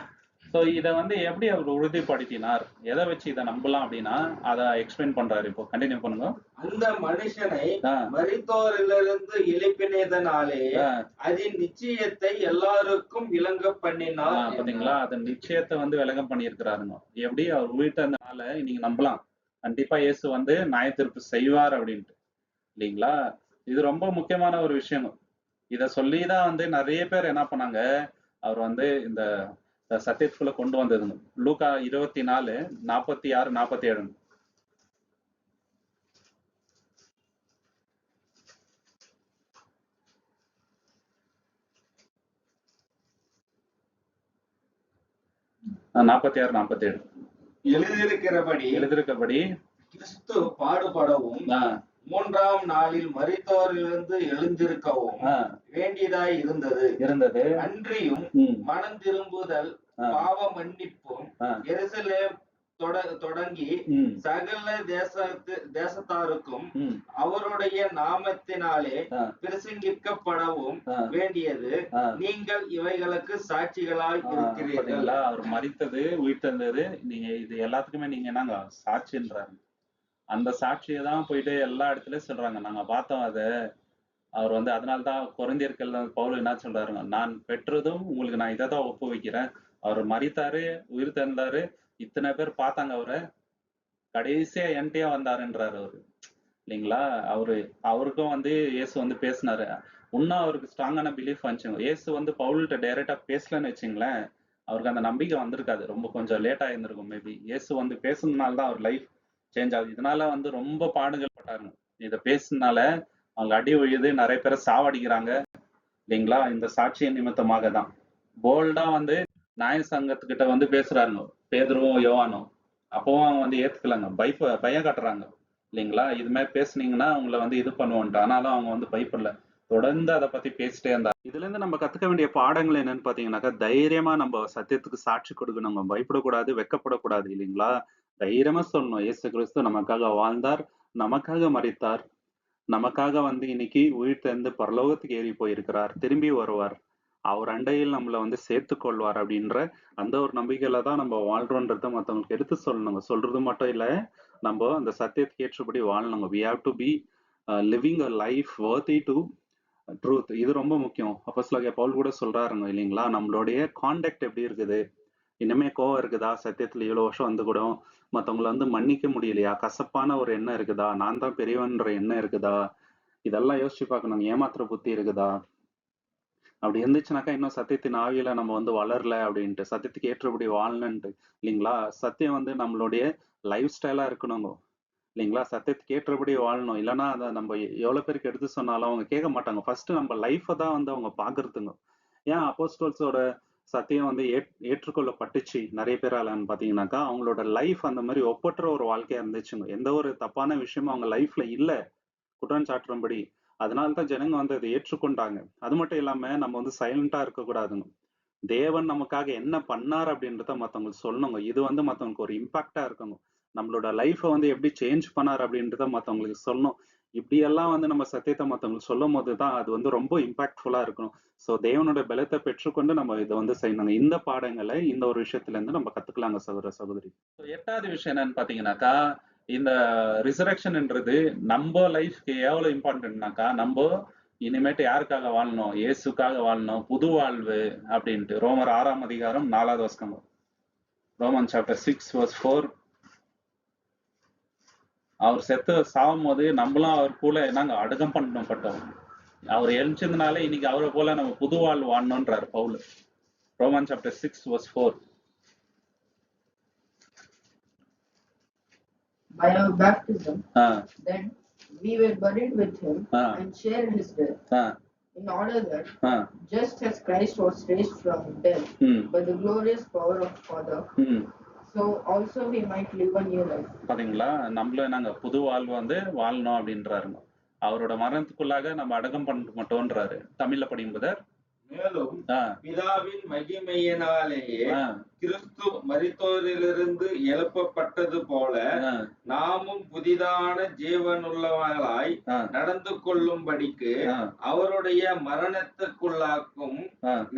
சோ இத எப்படி அவர் உறுதிப்படுத்தினார், எதை வச்சு இதை நம்பலாம் அப்படின்னா அதை எக்ஸ்பிளைன் பண்றாரு. இப்போ கண்டினியூ பண்ணுங்க. அந்த மனுஷனை மரித்தோரிலிருந்து எழுப்பினதனாலே அதன் நிச்சயத்தை எல்லாருக்கும் விளங்க பண்ணினார். பாத்தீங்களா, அதன் நிச்சயத்தை விளங்க பண்ணியிருக்கிறாருங்க. எப்படி அவர் உயிர்த்ததுனால நீங்க நம்பலாம், கண்டிப்பா இயேசு நியாயத்தீர்ப்பு செய்வார் அப்படின்ட்டு, இல்லைங்களா? இது ரொம்ப முக்கியமான ஒரு விஷயம். இத சொல்லிதான் நிறைய பேர் என்ன பண்ணாங்க, அவர் இந்த சத்தியத்துக்குள்ள கொண்டு வந்ததுங்க. லூக்கா 24:46-47. எழுதியிருக்கிறபடி கிறிஸ்து பாடுபடவும் மூன்றாம் நாளில் மரித்தோரிலிருந்து எழுந்திருக்கவும் வேண்டியதாய் இருந்தது. அன்றியும் மனம் திரும்புதல், பாவ மன்னிப்பும் எருசலேம் தொடங்கி சகல தேசத்தாருக்கும் அவருடைய நாமத்தினாலே பிரசங்கிக்கப்படவும் வேண்டியது. நீங்கள் இவைகளுக்கு சாட்சிகளாய் இருக்கிறீர்கள். அவர் மரித்தது, உயிர்த்தெழுந்தது, நீங்க இது எல்லாத்துக்குமே நீங்க என்னங்க சாட்சின்றாரு. அந்த சாட்சியை தான் போயிட்டு எல்லா இடத்துலயும் சொல்றாங்க, நாங்க பார்த்தோம் அதை. அவர் அதனால்தான் கொரிந்தியர்கள் பவுல் என்ன சொல்றாருங்க, நான் பெற்றதும் உங்களுக்கு நான் இதை தான் ஒப்புவிக்கிறேன். அவர் மரித்தாரு, உயிர் தெழுந்தாரு, இத்தனை பேர் பார்த்தாங்க அவரை, கடைசியா என்கிட்டயே வந்தாருன்றாரு அவரு, இல்லைங்களா? அவருக்கும் இயேசு பேசினாரு. இன்னும் அவருக்கு ஸ்ட்ராங்கான பிலீஃப் வந்துச்சுங்க. இயேசு பவுல்கிட்ட டைரக்டா பேசலன்னு வச்சுங்களேன், அவருக்கு அந்த நம்பிக்கை வந்திருக்காது, ரொம்ப கொஞ்சம் லேட்டா இருந்திருக்கும் மேபி. இயேசு பேசுனதுனால தான் அவர் லைஃப் சேஞ்ச் ஆகுது. இதனால ரொம்ப பாடுகள் பட்டாருங்க. இதை பேசுனால அவங்க அடி ஒழியுது, நிறைய பேரை சாவடிக்கிறாங்க, இல்லைங்களா? இந்த சாட்சியின் நிமித்தமாக தான் போல்டா நியாய சங்கத்துக்கிட்ட பேசுறாருங்க பேதுருவும் யோவானும். அப்பவும் அவங்க ஏத்துக்கலாங்க, பயம் காட்டுறாங்க, இல்லைங்களா? இது மாதிரி பேசுனீங்கன்னா உங்களை இது பண்ணுவோன்ட்டு. ஆனாலும் அவங்க பயப்படல, தொடர்ந்து அதை பத்தி பேசிட்டே இருந்தா. இதுல இருந்து நம்ம கத்துக்க வேண்டிய பாடங்கள் என்னன்னு பாத்தீங்கன்னாக்கா, தைரியமா நம்ம சத்தியத்துக்கு சாட்சி கொடுக்கணும், நம்ம பயப்படக்கூடாது, வெக்கப்படக்கூடாது, இல்லைங்களா? தைரியமா சொல்லணும், இயேசு கிறிஸ்து நமக்காக வாழ்ந்தார், நமக்காக மரித்தார், நமக்காக இன்னைக்கு உயிர் தெழுந்து பரலோகத்துக்கு ஏறி போயிருக்கிறார், திரும்பி வருவார், அவர் அண்டையில் நம்மளை சேர்த்து கொள்வார் அப்படின்ற அந்த ஒரு நம்பிக்கையில தான் நம்ம வாழ்றோன்றத மற்றவங்களுக்கு எடுத்து சொல்லணுங்க. சொல்றது மட்டும் இல்ல, நம்ம அந்த சத்தியத்துக்கு ஏற்றபடி வாழணுங்க. we have to be living a life worthy to truth. இது ரொம்ப முக்கியம். அப்போஸ்தலர் பவுல் கூட சொல்றாருங்க, இல்லைங்களா? நம்மளுடைய கான்டக்ட் எப்படி இருக்குது, இனிமே கோவம் இருக்குதா, சத்தியத்துல இவ்வளவு வருஷம் கூட மத்தவங்களை மன்னிக்க முடியலையா, கசப்பான ஒரு எண்ணம் இருக்குதா, நான் தான் பெரியவன்ற எண்ணம் இருக்குதா, இதெல்லாம் யோசிச்சு பார்க்கணும். ஏமாத்துற புத்தி இருக்குதா? அப்படி இருந்துச்சுனாக்கா இன்னும் சத்தியத்தின் ஆவியில நம்ம வளரல அப்படின்ட்டு, சத்தியத்துக்கு ஏற்றபடி வாழணுன்ட்டு, இல்லைங்களா? சத்தியம் நம்மளுடைய லைஃப் ஸ்டைலா இருக்கணுங்க, இல்லைங்களா? சத்தியத்துக்கு ஏற்றபடி வாழணும். இல்லைன்னா அதை நம்ம எவ்வளவு பேருக்கு எடுத்து சொன்னாலும் அவங்க கேட்க மாட்டாங்க. ஃபர்ஸ்ட் நம்ம லைஃபை தான் அவங்க பாக்குறதுங்க. ஏன் அப்போஸ்டல்ஸோட சத்தியம் ஏற்றுக்கொள்ளப்பட்டுச்சு நிறைய பேராலன்னு பாத்தீங்கன்னாக்கா, அவங்களோட லைஃப் அந்த மாதிரி ஒப்பற்ற ஒரு வாழ்க்கையா இருந்துச்சுங்க. எந்த ஒரு தப்பான விஷயமும் அவங்க லைஃப்ல இல்ல குற்றம் சாட்டுறபடி. அதனாலதான் ஜனங்க அதை ஏற்றுக்கொண்டாங்க. அது மட்டும் இல்லாம நம்ம சைலண்டா இருக்கக்கூடாதுங்க. தேவன் நமக்காக என்ன பண்ணார் அப்படின்றத மத்தவங்களுக்கு சொல்லணுங்க. இது மத்தவங்களுக்கு ஒரு இம்பாக்டா இருக்குங்க. நம்மளோட லைஃபை எப்படி சேஞ்ச் பண்ணார் அப்படின்றத மத்தவங்களுக்கு சொல்லணும். இப்படியெல்லாம் நம்ம சத்தியத்தை மத்தவங்களுக்கு சொல்லும் போதுதான் அது ரொம்ப இம்பாக்ட்ஃபுல்லா இருக்கணும். சோ தேவனோட பலத்தை பெற்றுக்கொண்டு நம்ம இதை செய்யணுங்க. இந்த பாடங்களை இந்த ஒரு விஷயத்துல இருந்து நம்ம கத்துக்கலாங்க சகோதர சகோதரி. 8வது விஷயம் என்னன்னு பாத்தீங்கன்னாக்கா, இந்த ரிசரக்ஷன்ன்றது நம்ம லைஃப்க்கு எவ்வளவு இம்பார்ட்டன்ட்னாக்கா, நம்ம இனிமேட்டு யாருக்காக வாழணும், இயேசுக்காக வாழணும், புது வாழ்வு அப்படின்ட்டு. ரோமர் 6ஆம் அதிகாரம் 4வது வசனம். Roman chapter 6:4. அவர் செத்து சாவும் போது நம்மளும் அவர் போல நாங்க அடக்கம் பண்ணப்பட்டோம். அவர் எழுந்ததுனால இன்னைக்கு அவரை போல நம்ம புது வாழ்வு வாழணும்ன்றார் Paul. Roman chapter 6:4. By our baptism, then we were buried with him and shared his death, in order that, just as Christ was raised from death by the glorious power of Father, so also we might live a new life. பாத்தீங்களா, நம்மள நாங்க புது வாழ்வு வந்து வாழணும் அப்படின்றாருங்க. அவரோட மரணத்துக்குள்ளாக நம்ம அடக்கம் பண்ண மாட்டோம்ன்றாரு. தமிழ்ல படிக்கும்போது மேலும் பிதாவின் மகிமையினாலேயே கிறிஸ்து மரித்தோரிலிருந்து எழுப்பப்பட்டது போல நாமும் புதிதான ஜீவனுள்ளவர்களாய் நடந்து கொள்ளும்படிக்கு அவருடைய மரணத்துக்குள்ளாக்கும்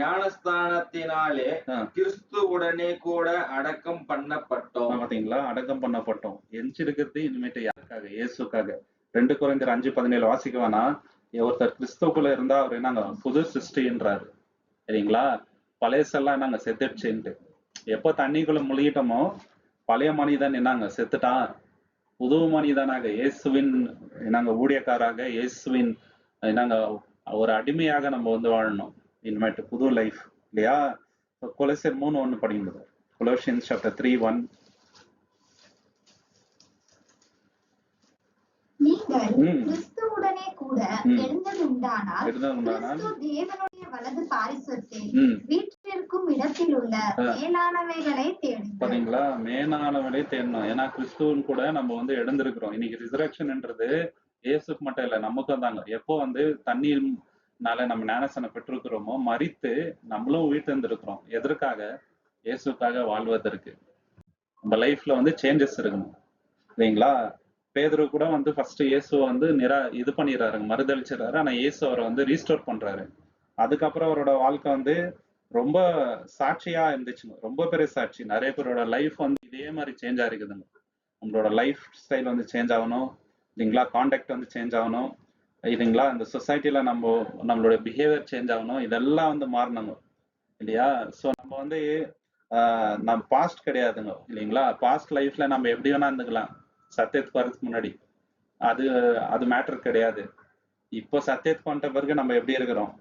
ஞானஸ்தானத்தினாலே கிறிஸ்துவுடனே கூட அடக்கம் பண்ணப்பட்டோம். பாத்தீங்களா, அடக்கம் பண்ணப்பட்டோம். எஞ்சிருக்கிறது இனிமேட்டு யாருக்காக? இயேசுக்காக. 2 கொரிந்தியர் 5:17 வாசிக்குவானா, ஒருத்தர் கிறிஸ்துக்குள்ள இருந்தா அவர் என்னங்க புது சிருஷ்டின்றாரு. சரிங்களா, பழையசெல்லாம் என்னங்க செத்துடுச்சுன்ட்டு. எப்போ தண்ணிக்குள்ள முழுகிட்டோமோ பழைய மனிதன் என்னங்க செத்துட்டான். புது மனிதனாக இயேசுவின் என்னங்க ஊழியக்காராக இயேசுவின் என்னங்க ஒரு அடிமையாக நம்ம வந்து வாழணும். இனிமேட்டு புது லைஃப் இல்லையா? கொலோசியர் 3:1 படிக்கும்போது, கொலோசியன்ஸ் சாப்டர் 3:1. நீங்கள் கிறிஸ்துவுடனே கூட எழுந்ததுண்டானால் கிறிஸ்து தேவனுடைய வலது பாரிசத்தில் வீற்றிருக்கும் இடத்தில் உள்ள மேலானவைகளை தேடுங்கள். பாத்தீங்களா, மேலானவளை தேடணும். ஏன்னா கிறிஸ்துவின் கூட நம்ம வந்து எழுந்திருக்கிறோம். இன்னைக்கு ரிசரக்ஷன்ன்றது இயேசுக்கு மட்டும் இல்ல, நமக்கும் தாங்க. எப்போ வந்து தண்ணீர்னால நம்ம ஞானஸ்தானம் பெற்றிருக்கிறோமோ மரித்து நம்மளும் உயிர்த்தெழுந்திருக்கிறோம். எதற்காக? இயேசுக்காக வாழ்வதற்கு. நம்ம லைஃப்ல வந்து சேஞ்சஸ் இருக்கணும் இல்லைங்களா? பேதுரு கூட வந்து ஃபர்ஸ்ட் இயேசுவை வந்து இது பண்ணிடுறாருங்க, மறுதளிச்சிடறாரு. ஆனா இயேசு அவரை வந்து ரீஸ்டோர் பண்றாரு. அதுக்கப்புறம் அவரோட வாழ்க்கை வந்து ரொம்ப சாட்சியா இருந்துச்சுங்க, ரொம்ப பெரிய சாட்சி. நிறைய பேரோட லைஃப் வந்து இதே மாதிரி சேஞ்ச் ஆகிருக்குதுங்க. நம்மளோட லைஃப் ஸ்டைல் வந்து சேஞ்ச் ஆகணும் இல்லைங்களா? கான்டாக்ட் வந்து சேஞ்ச் ஆகணும் இல்லைங்களா? இந்த சொசைட்டில நம்மளோட பிஹேவியர் சேஞ்ச் ஆகணும். இதெல்லாம் வந்து மாறணுங்க இல்லையா? ஸோ நம்ம வந்து நம்ம பாஸ்ட் கிடையாதுங்க இல்லைங்களா? பாஸ்ட் லைஃப்ல நம்ம எப்படி வேணா இருந்துக்கலாம் சத்தியத்துக்கு வரதுக்கு முன்னாடி. அது மேட்டர் கிடையாது. இப்போ சத்தியத்துக்கு வந்துட்ட பிறகு நம்ம எப்படி இருக்கிறோம்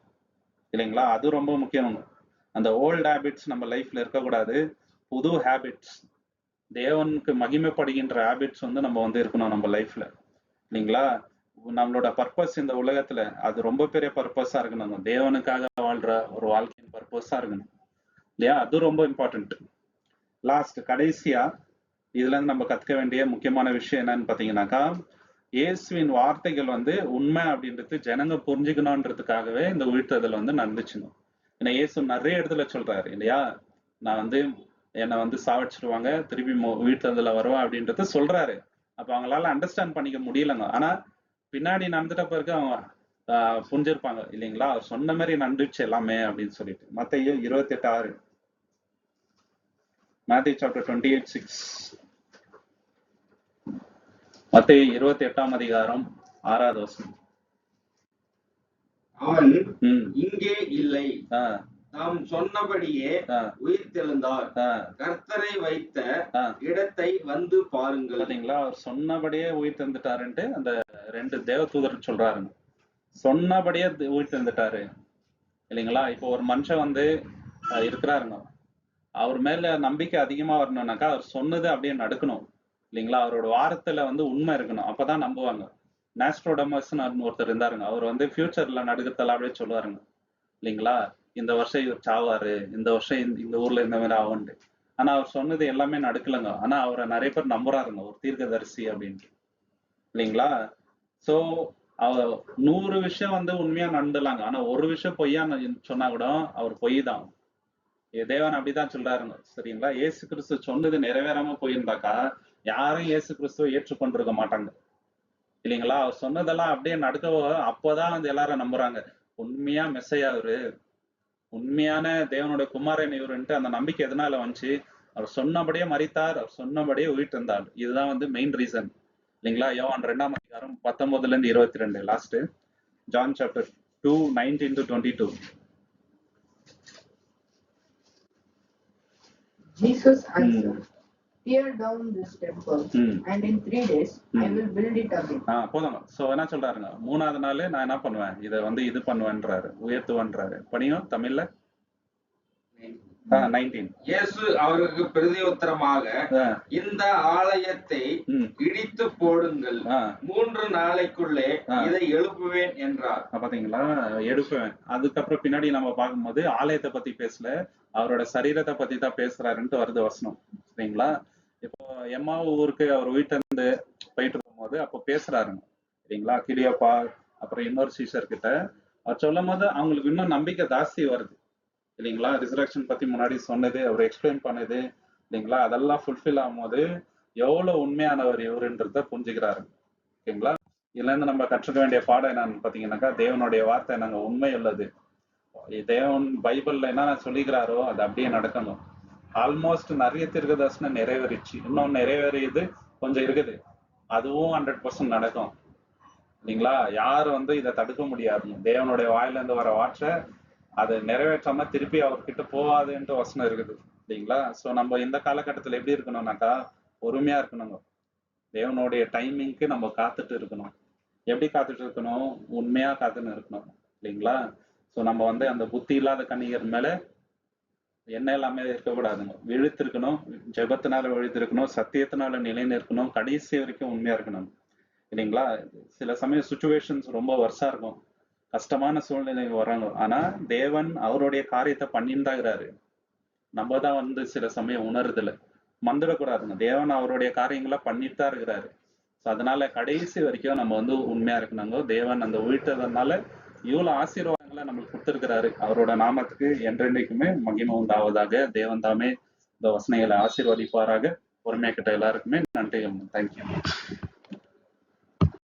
இல்லைங்களா? அது ரொம்ப முக்கியம். அந்த ஓல்டு ஹேபிட்ஸ் நம்ம லைஃப்ல இருக்கக்கூடாது. புது ஹேபிட்ஸ், தேவனுக்கு மகிமைப்படுகின்ற ஹேபிட்ஸ் வந்து நம்ம வந்து இருக்கணும் நம்ம லைஃப்ல இல்லைங்களா? நம்மளோட பர்பஸ் இந்த உலகத்துல அது ரொம்ப பெரிய பர்பஸா இருக்கணும். தேவனுக்காக வாழ்ற ஒரு வாழ்க்கையின் பர்பஸா இருக்கணும் இல்லையா? அது ரொம்ப இம்பார்ட்டன்ட். லாஸ்ட் கடைசியா இதுல இருந்து நம்ம கத்துக்க வேண்டிய முக்கியமான விஷயம் என்னன்னு பாத்தீங்கன்னாக்கா, இயேசுவின் வார்த்தைகள் வந்து உண்மை அப்படின்றது ஜனங்க புரிஞ்சுக்கணும்ன்றதுக்காகவே இந்த உயிர்த்தெழுதல் வந்து நடந்துச்சுங்க. ஏன்னா இயேசு நிறைய இடத்துல சொல்றாரு இல்லையா, நான் வந்து என்னை வந்து சாவடிச்சிருவாங்க, திருப்பி உயிர்த்தெழுதல வருவேன் அப்படின்றது சொல்றாரு. அப்ப அவங்களால அண்டர்ஸ்டாண்ட் பண்ணிக்க முடியலங்க. ஆனா பின்னாடி நடந்துட்ட பிறகு அவங்க புரிஞ்சிருப்பாங்க இல்லைங்களா, அவர் சொன்ன மாதிரி நடந்துச்சு எல்லாமே அப்படின்னு சொல்லிட்டு. மத்தேயு 28:6, Matthew chapter 28:6. மத்தேயு 28:6. அவன் இங்கே இல்லை, நாம் சொன்னபடியே உயிர்த்தெழுந்தார், கர்த்தரை வைத்த இடத்தை வந்து பாருங்கள். பாத்தீங்களா, அவர் சொன்னபடியே உயிர்த்தெழுந்துட்டாருன்ட்டு அந்த 2 தேவதூதர் சொல்றாருங்க. சொன்னபடியே உயிர்த்தெழுந்துட்டாரு இல்லைங்களா? இப்போ ஒரு மனுஷன் வந்து இருக்கிறாருங்க, அவர் மேல நம்பிக்கை அதிகமா வரணும்னாக்கா அவர் சொன்னது அப்படியே நடக்கணும் இல்லைங்களா? அவரோட வாரத்துல வந்து உண்மை இருக்கணும், அப்பதான் நம்புவாங்க. நாஸ்ட்ரோடமஸ்ன்னு ஒருத்தர் இருந்தாருங்க. அவர் வந்து ஃபியூச்சர்ல நடக்கிறதெல்லாம் அப்படியே சொல்லுவாருங்க இல்லைங்களா? இந்த வருஷம் இவர் சாவாரு, இந்த வருஷம் இந்த ஊர்ல இந்த மாதிரி ஆகும்ட்டு. ஆனா அவர் சொன்னது எல்லாமே நடக்கலங்க. ஆனா அவரை நிறைய பேர் நம்புறாருங்க, ஒரு தீர்க்கதரிசி அப்படின்ட்டு இல்லைங்களா? சோ அவர் 100 விஷயம் வந்து உண்மையா நடந்துலாங்க. ஆனா ஒரு விஷயம் பொய்யா சொன்னா கூட அவர் பொய் தான். தேவன் அப்படிதான் சொல்றாருங்க சரிங்களா? இயேசு கிறிஸ்து சொன்னது நிறைவேறாம போயிருந்தாக்கா யாரும் இயேசு கிறிஸ்துவை ஏற்றுக்கொண்டிருக்க மாட்டாங்க இல்லைங்களா? அவர் சொன்னதெல்லாம் அப்படியே நடக்கவோ அப்போதான் வந்து எல்லாரும் நம்புறாங்க, உண்மையா மெஸ்ஸையா அவரு, உண்மையான தேவனுடைய குமாரன் இவருன்ட்டு அந்த நம்பிக்கை எதனால வந்துச்சு? அவர் சொன்னபடியே மரித்தார், அவர் சொன்னபடியே உயிர்த்தெழுந்தார். இதுதான் வந்து மெயின் ரீசன் இல்லைங்களா? யோவான் 2:19-22 last. John chapter 2:19-22. Jesus answered, tear down this temple, and in 3 days I will build it again. போதுங்க. சோ என்ன சொல்றாருங்க, 3ஆவது நாள் நான் என்ன பண்ணுவேன், இதை வந்து இது பண்ணுவேன்றாரு, உயர்த்துவேன்றாரு. படியும் தமிழ்ல. 19. இயேசு அவருக்கு பிரதியுத்தரமாக, இந்த ஆலயத்தை இடித்து போடுங்கள், 3 நாளைக்குள்ளே இதை எழுப்புவேன் என்றார். பாத்தீங்களா, எழுப்புவேன். அதுக்கப்புறம் பின்னாடி நம்ம பார்க்கும்போது ஆலயத்தை பத்தி பேசல, அவரோட சரீரத்தை பத்தி தான் பேசுறாருன்ட்டு வருது வசனம். சரிங்களா? இப்போ எம்மா ஊருக்கு அவர் வீட்டுல இருந்து போயிட்டு இருக்கும்போது அப்போ பேசுறாருங்க. சரிங்களா? கிளியோப்பா அப்புறம் இன்னொரு சீஷர் கிட்ட அவர் சொல்லும் போது அவங்களுக்கு இன்னும் நம்பிக்கை ஜாஸ்தி வருது. இல்லைங்களா? ரிசரக்ஷன் பத்தி முன்னாடி சொன்னது, அவர் எக்ஸ்பிளைன் பண்ணது, இல்லைங்களா? அதெல்லாம் ஃபுல்ஃபில் ஆகும்போது எவ்வளவு உண்மையானவர் இவருன்றத புரிஞ்சுக்கிறாரு. ஓகேங்களா? இதுல இருந்து நம்ம கற்றுக்க வேண்டிய பாடம் என்னன்னு பாத்தீங்கன்னாக்கா, தேவனுடைய வார்த்தை நாங்க உண்மை உள்ளது. தேவன் பைபிள்ல என்ன சொல்லிக்கிறாரோ அது அப்படியே நடக்கணும். ஆல்மோஸ்ட் நிறைய தீர்க்கதரிசனம் நிறைவேறிச்சு, இன்னும் நிறைவேறியது கொஞ்சம் இருக்குது, அதுவும் 100% நடக்கும். இல்லைங்களா? யாரும் இதை தடுக்க முடியாது. தேவனுடைய வாயில இருந்து வர வார்த்தை அதை நிறைவேற்றாம திருப்பி அவர்கிட்ட போகாதுன்ட்டு வசனம் இருக்குது. இல்லைங்களா? சோ நம்ம இந்த காலகட்டத்துல எப்படி இருக்கணும்னாக்கா, பொறுமையா இருக்கணுங்க. தேவனுடைய டைமிங்க்கு நம்ம காத்துட்டு இருக்கணும். எப்படி காத்துட்டு இருக்கணும்? உண்மையா காத்துன்னு இருக்கணும். இல்லைங்களா? சோ நம்ம அந்த புத்தி இல்லாத கன்னிகர் மேல என்ன எல்லாமே இருக்கக்கூடாதுங்க. விழித்திருக்கணும், ஜெபத்தினால விழித்திருக்கணும், சத்தியத்தினால நிலைன்னு இருக்கணும், கடைசி வரைக்கும் உண்மையா இருக்கணும். இல்லைங்களா? சில சமயம் சுச்சுவேஷன்ஸ் ரொம்ப வருஷா இருக்கும், கஷ்டமான சூழ்நிலை வராங்க, ஆனா தேவன் அவருடைய காரியத்தை பண்ணிட்டு தான் இருக்கிறாரு. நம்ம தான் சில சமயம் உணர்றதில்ல. மறந்துடக்கூடாதுங்க, தேவன் அவருடைய காரியங்களை பண்ணிட்டு தான் இருக்கிறாரு. அதனால கடைசி வரைக்கும் நம்ம உண்மையா இருக்கணுங்க. தேவன் அந்த உயிர்த்ததுனால இவ்வளவு ஆசீர்வாதங்களை நம்மளுக்கு கொடுத்திருக்கிறாரு. அவரோட நாமத்துக்கு என்றென்றைக்குமே மகிமை உண்டாவதாக. தேவன் தாமே இந்த வசனங்களை ஆசீர்வதிப்பாராக. பொறுமையா கிட்ட எல்லாருக்குமே நன்றி. தேங்க்யூ.